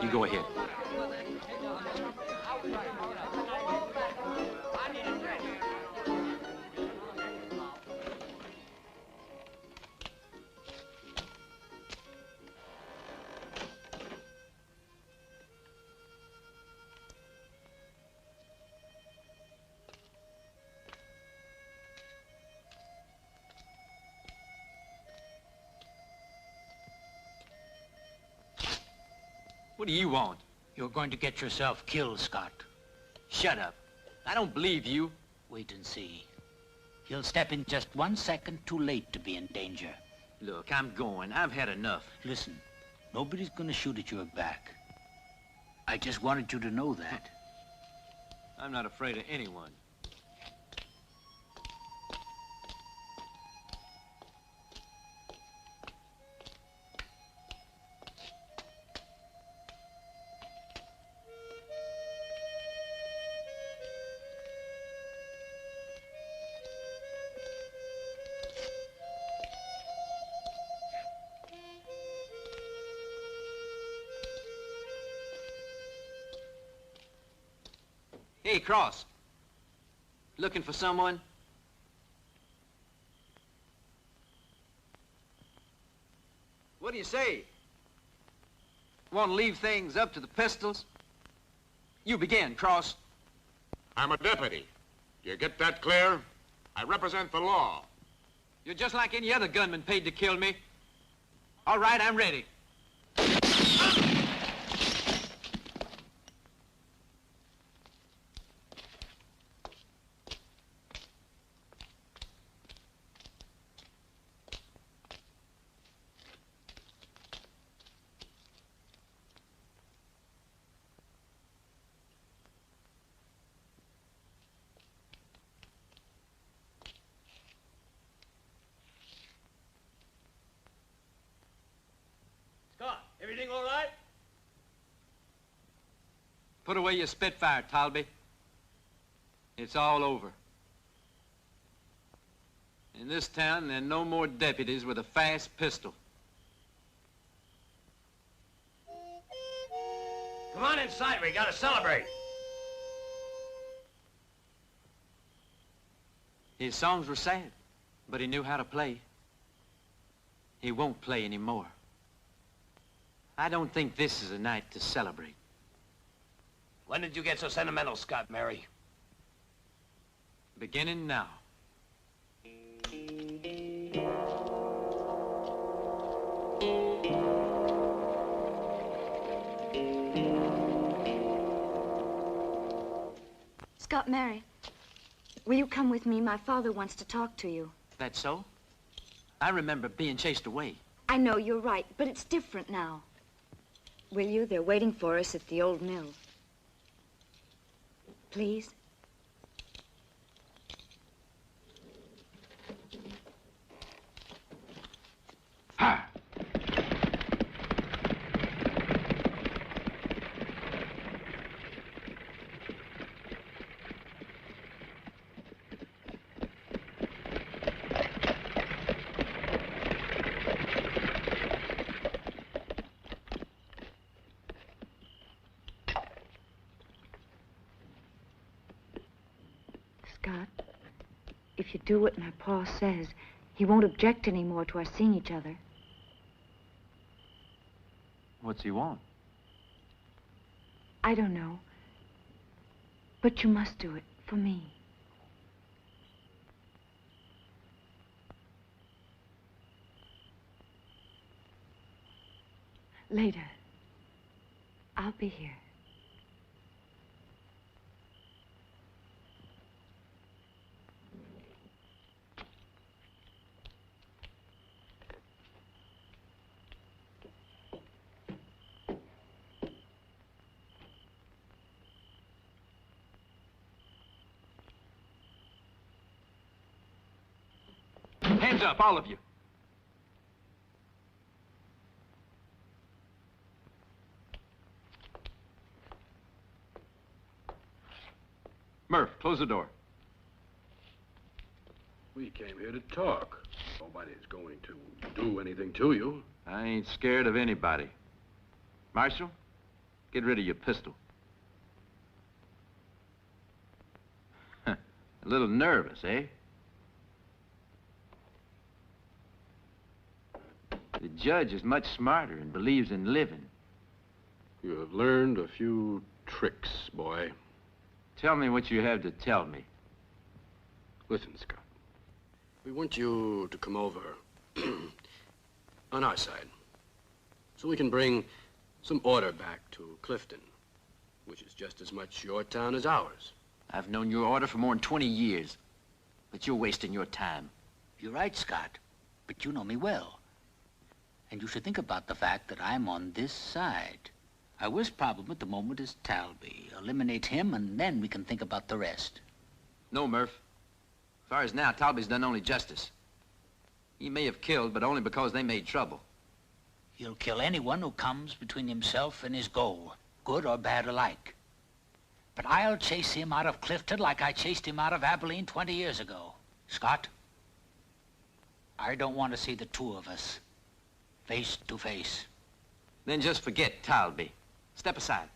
You go ahead. What do you want? You're going to get yourself killed, Scott. Shut up. I don't believe you. Wait and see. He'll step in just 1 second too late to be in danger. Look, I'm going. I've had enough. Listen, nobody's gonna shoot at your back. I just wanted you to know that. I'm not afraid of anyone. Hey, Cross. Looking for someone? What do you say? Want to leave things up to the pistols? You begin, Cross. I'm a deputy. You get that clear? I represent the law. You're just like any other gunman paid to kill me. All right, I'm ready. Everything all right? Put away your Spitfire, Talby. It's all over. In this town, there are no more deputies with a fast pistol. Come on inside, we gotta celebrate. His songs were sad, but he knew how to play. He won't play anymore. I don't think this is a night to celebrate. When did you get so sentimental, Scott, Mary? Beginning now. Scott, Mary, will you come with me? My father wants to talk to you. That's so? I remember being chased away. I know you're right, but it's different now. Will you? They're waiting for us at the old mill. Please? Ha! If you do what my pa says, he won't object anymore to our seeing each other. What's he want? I don't know. But you must do it for me. Later, I'll be here. Hands up, all of you. Murph, close the door. We came here to talk. Nobody's going to do anything to you. I ain't scared of anybody. Marshal, get rid of your pistol. A little nervous, eh? The judge is much smarter and believes in living. You have learned a few tricks, boy. Tell me what you have to tell me. Listen, Scott. We want you to come over on our side so we can bring some order back to Clifton, which is just as much your town as ours. I've known your order for more than 20 years, but you're wasting your time. You're right, Scott, but you know me well. And you should think about the fact that I'm on this side. Our worst problem at the moment is Talby. Eliminate him, and then we can think about the rest. No, Murph. As far as now, Talby's done only justice. He may have killed, but only because they made trouble. He'll kill anyone who comes between himself and his goal, good or bad alike. But I'll chase him out of Clifton like I chased him out of Abilene 20 years ago. Scott, I don't want to see the two of us face to face. Then just forget Talby. Step aside.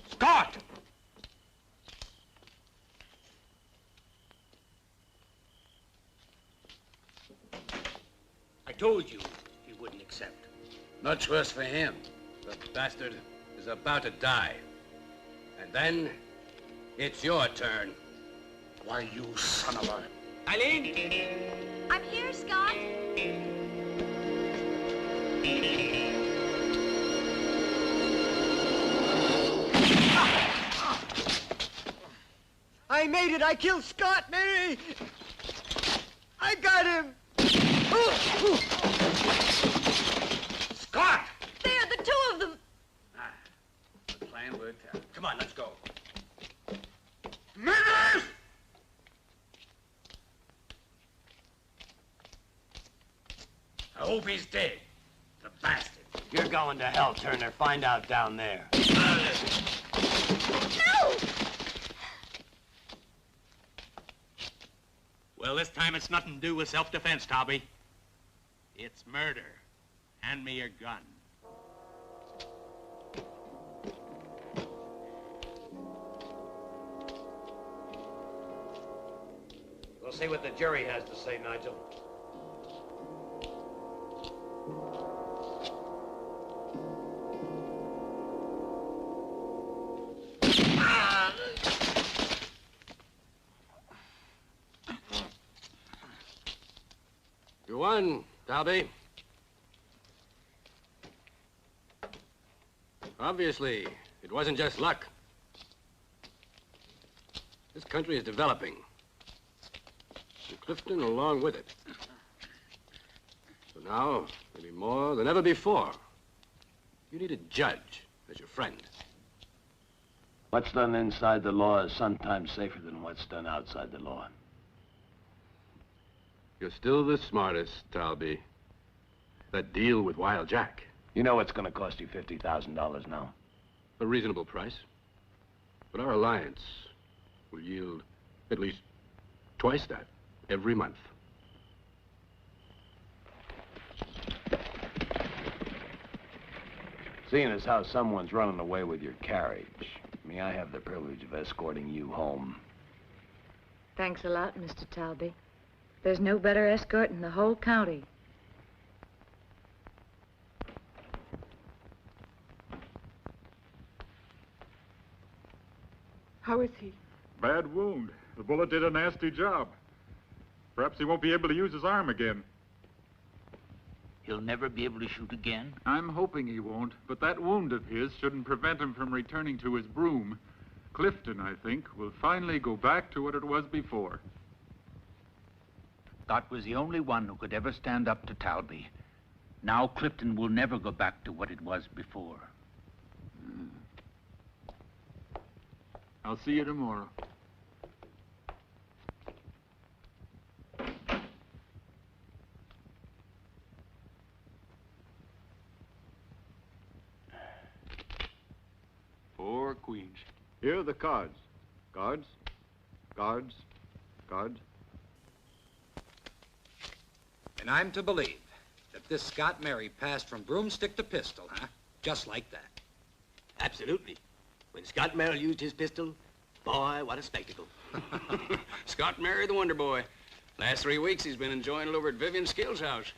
Scott! I told you he wouldn't accept. Much worse for him. The bastard is about to die. And then, it's your turn. Why, you son of a... Eileen! I'm here, Scott. I made it. I killed Scott, Mary. I got him. Scott! There, the two of them. The plan worked out. Come on, let's go. Murders! I hope he's dead. The bastard. You're going to hell, Turner. Find out down there. No! Well, this time it's nothing to do with self-defense, Talby. It's murder. Hand me your gun. We'll see what the jury has to say, Nigel. You won, Talby. Obviously, it wasn't just luck. This country is developing. And Clifton along with it. So now, maybe more than ever before, you need a judge as your friend. What's done inside the law is sometimes safer than what's done outside the law. You're still the smartest, Talby. That deal with Wild Jack. You know it's going to cost you $50,000 now. A reasonable price. But our alliance will yield at least twice that every month. Seeing as how someone's running away with your carriage, may I have the privilege of escorting you home? Thanks a lot, Mr. Talby. There's no better escort in the whole county. How is he? Bad wound. The bullet did a nasty job. Perhaps he won't be able to use his arm again. He'll never be able to shoot again? I'm hoping he won't, but that wound of his shouldn't prevent him from returning to his broom. Clifton, I think, will finally go back to what it was before. Scott was the only one who could ever stand up to Talby. Now Clifton will never go back to what it was before. I'll see you tomorrow. Four queens. Here are the cards. Guards, guards, guards. And I'm to believe that this Scott Mary passed from broomstick to pistol, huh? Just like that. Absolutely. When Scott Merrill used his pistol, boy, what a spectacle. Scott Mary, the Wonder Boy. Last 3 weeks, he's been enjoying it over at Vivian Skill's house.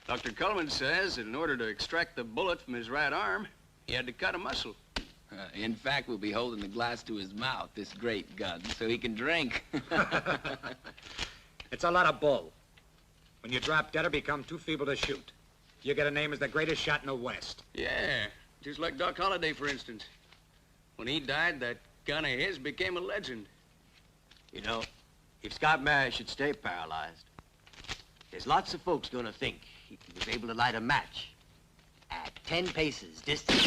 Dr. Cullman says that in order to extract the bullet from his right arm, he had to cut a muscle. In fact, we'll be holding the glass to his mouth, this great gun, so he can drink. It's a lot of bull. When you drop dead or become too feeble to shoot, you get a name as the greatest shot in the West. Yeah, just like Doc Holliday, for instance. When he died, that gun of his became a legend. You know, if Scott Mary should stay paralyzed, there's lots of folks gonna think he was able to light a match at 10 paces distance.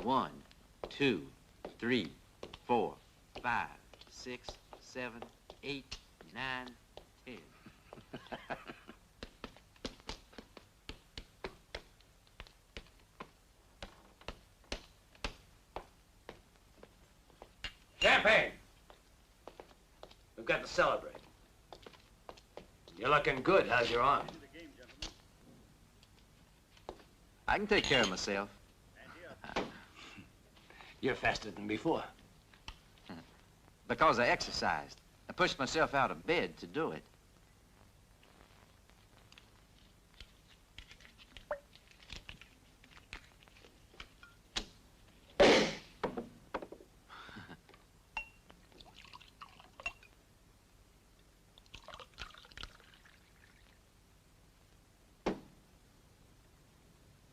1, 2, 3, 4, 5, 6, 7, 8, 9, 10. Champagne! We've got to celebrate. You're looking good. How's your arm? I can take care of myself. You're faster than before. Because I exercised. I pushed myself out of bed to do it.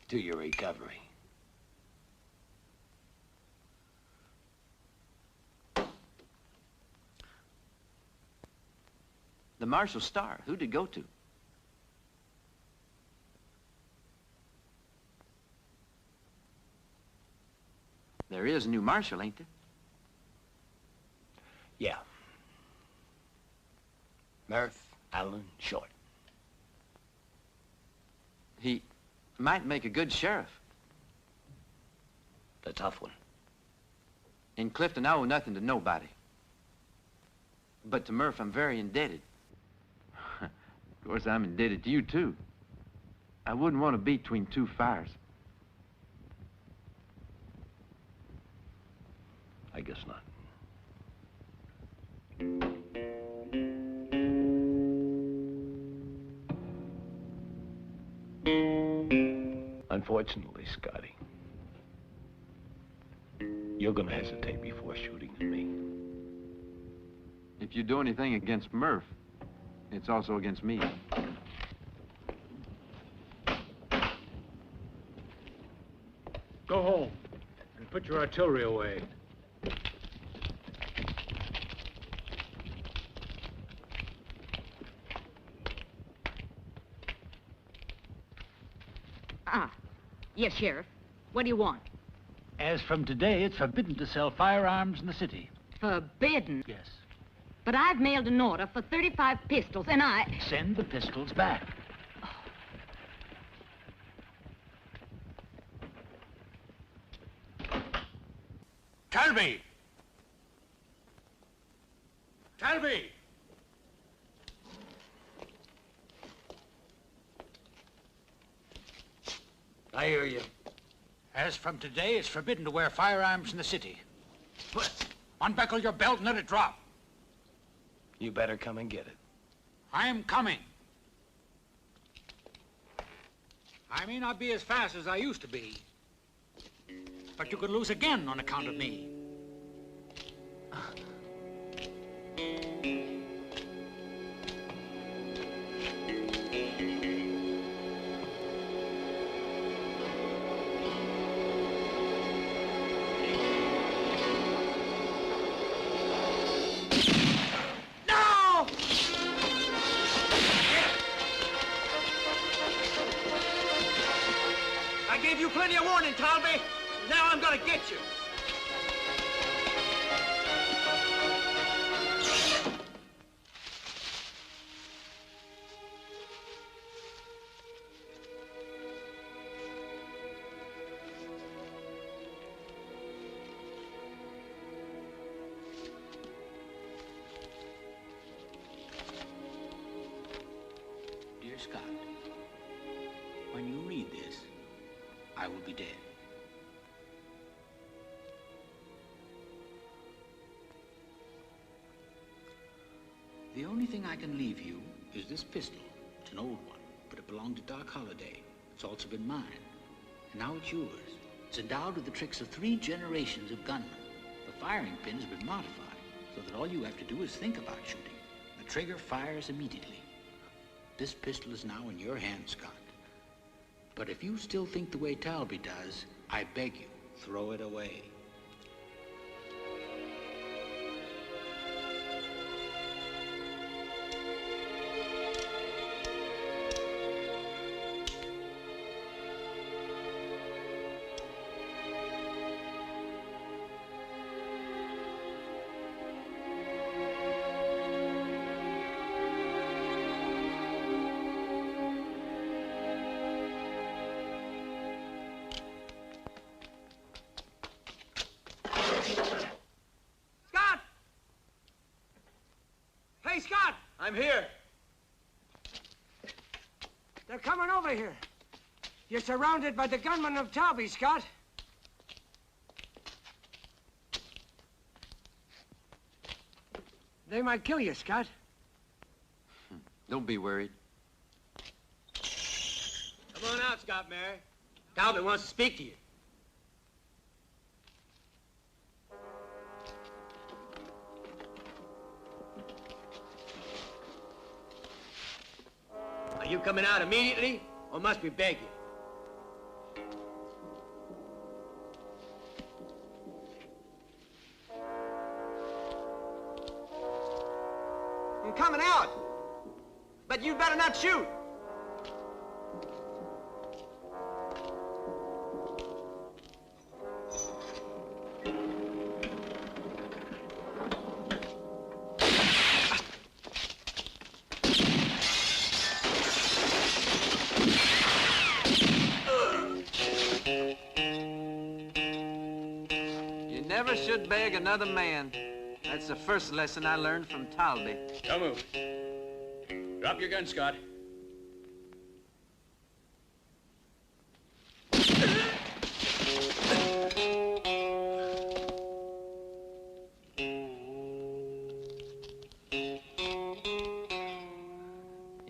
To your recovery. The Marshall Star, who'd it go to? There is a new Marshall, ain't there? Yeah. Murph Allen Short. He might make a good sheriff. The tough one. In Clifton, I owe nothing to nobody. But to Murph, I'm very indebted. Of course, I'm indebted to you, too. I wouldn't want to be between two fires. I guess not. Unfortunately, Scotty, you're gonna hesitate before shooting at me. If you do anything against Murph, it's also against me. Go home and put your artillery away. Ah, yes, Sheriff. What do you want? As from today, it's forbidden to sell firearms in the city. Forbidden? Yes. But I've mailed an order for 35 pistols, and I... Send the pistols back. Talby! Talby! I hear you. As from today, it's forbidden to wear firearms in the city. Unbuckle your belt and let it drop. You better come and get it. I'm coming. I may not be as fast as I used to be, but you could lose again on account of me. I gave you plenty of warning, Talby. Now I'm gonna get you. Dear Scott, when you read this, I will be dead. The only thing I can leave you is this pistol It's an old one, but it belonged to Doc Holliday. It's also been mine. And now it's yours. It's endowed with the tricks of 3 generations of gunmen. The firing pin has been modified so that all you have to do is think about shooting. The trigger fires immediately. This pistol is now in your hands, Scott. But if you still think the way Talby does, I beg you, throw it away. Hey, Scott! I'm here. They're coming over here. You're surrounded by the gunmen of Talby, Scott. They might kill you, Scott. Don't be worried. Come on out, Scott Mary. Talbot wants to speak to you. Are you coming out immediately, or must we beg you? I'm coming out. But you'd better not shoot. You never should beg another man. That's the first lesson I learned from Talby. Don't move. Drop your gun, Scott.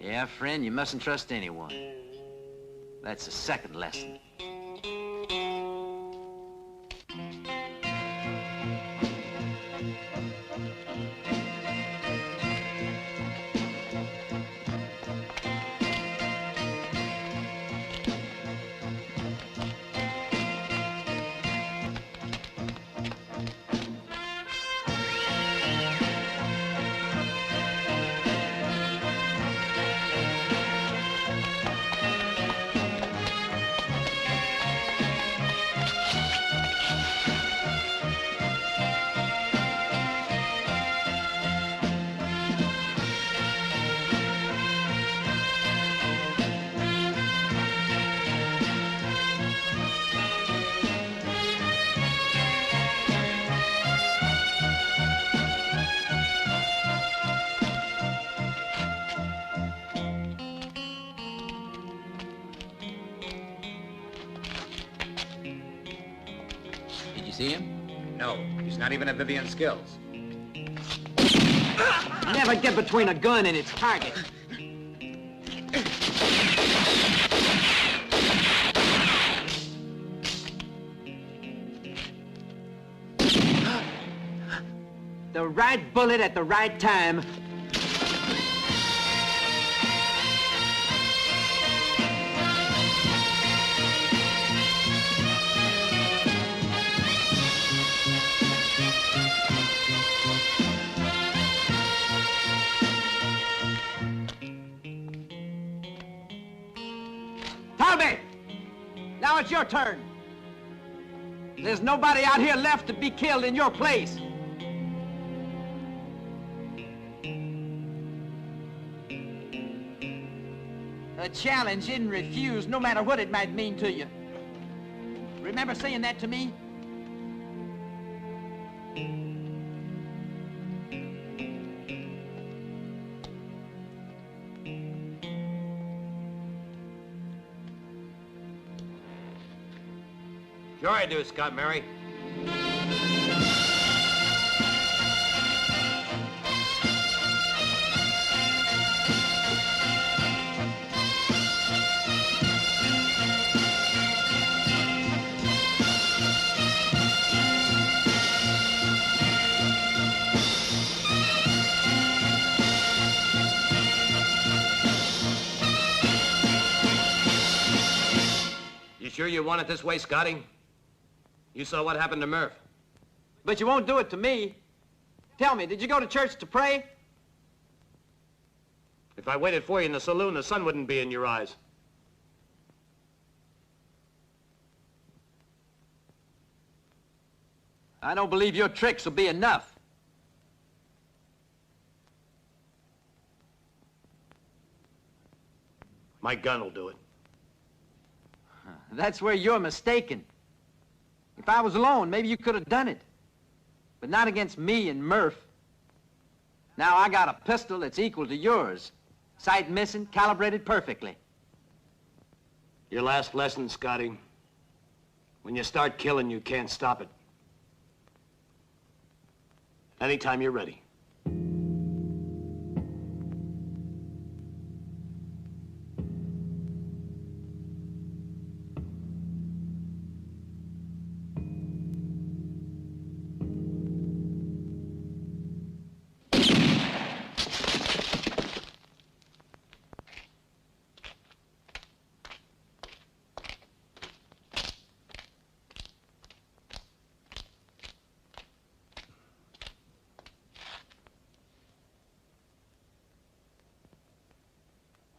Yeah, friend, you mustn't trust anyone. That's the second lesson. See him? No, he's not even at Vivian Skills. Never get between a gun and its target. The right bullet at the right time. Now it's your turn. There's nobody out here left to be killed in your place. A challenge isn't refused, no matter what it might mean to you. Remember saying that to me? Sure I do, Scott Mary. sure you want it this way, Scotty? You saw what happened to Murph. But you won't do it to me. Tell me, did you go to church to pray? If I waited for you in the saloon, the sun wouldn't be in your eyes. I don't believe your tricks will be enough. My gun will do it. That's where you're mistaken. If I was alone, maybe you could have done it. But not against me and Murph. Now I got a pistol that's equal to yours. Sight missing, calibrated perfectly. Your last lesson, Scotty. When you start killing, you can't stop it. Anytime you're ready.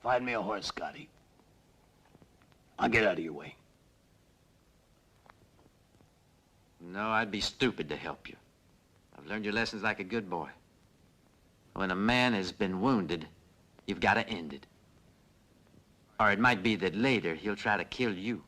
Find me a horse, Scotty. I'll get out of your way. No, I'd be stupid to help you. I've learned your lessons like a good boy. When a man has been wounded, you've got to end it. Or it might be that later he'll try to kill you.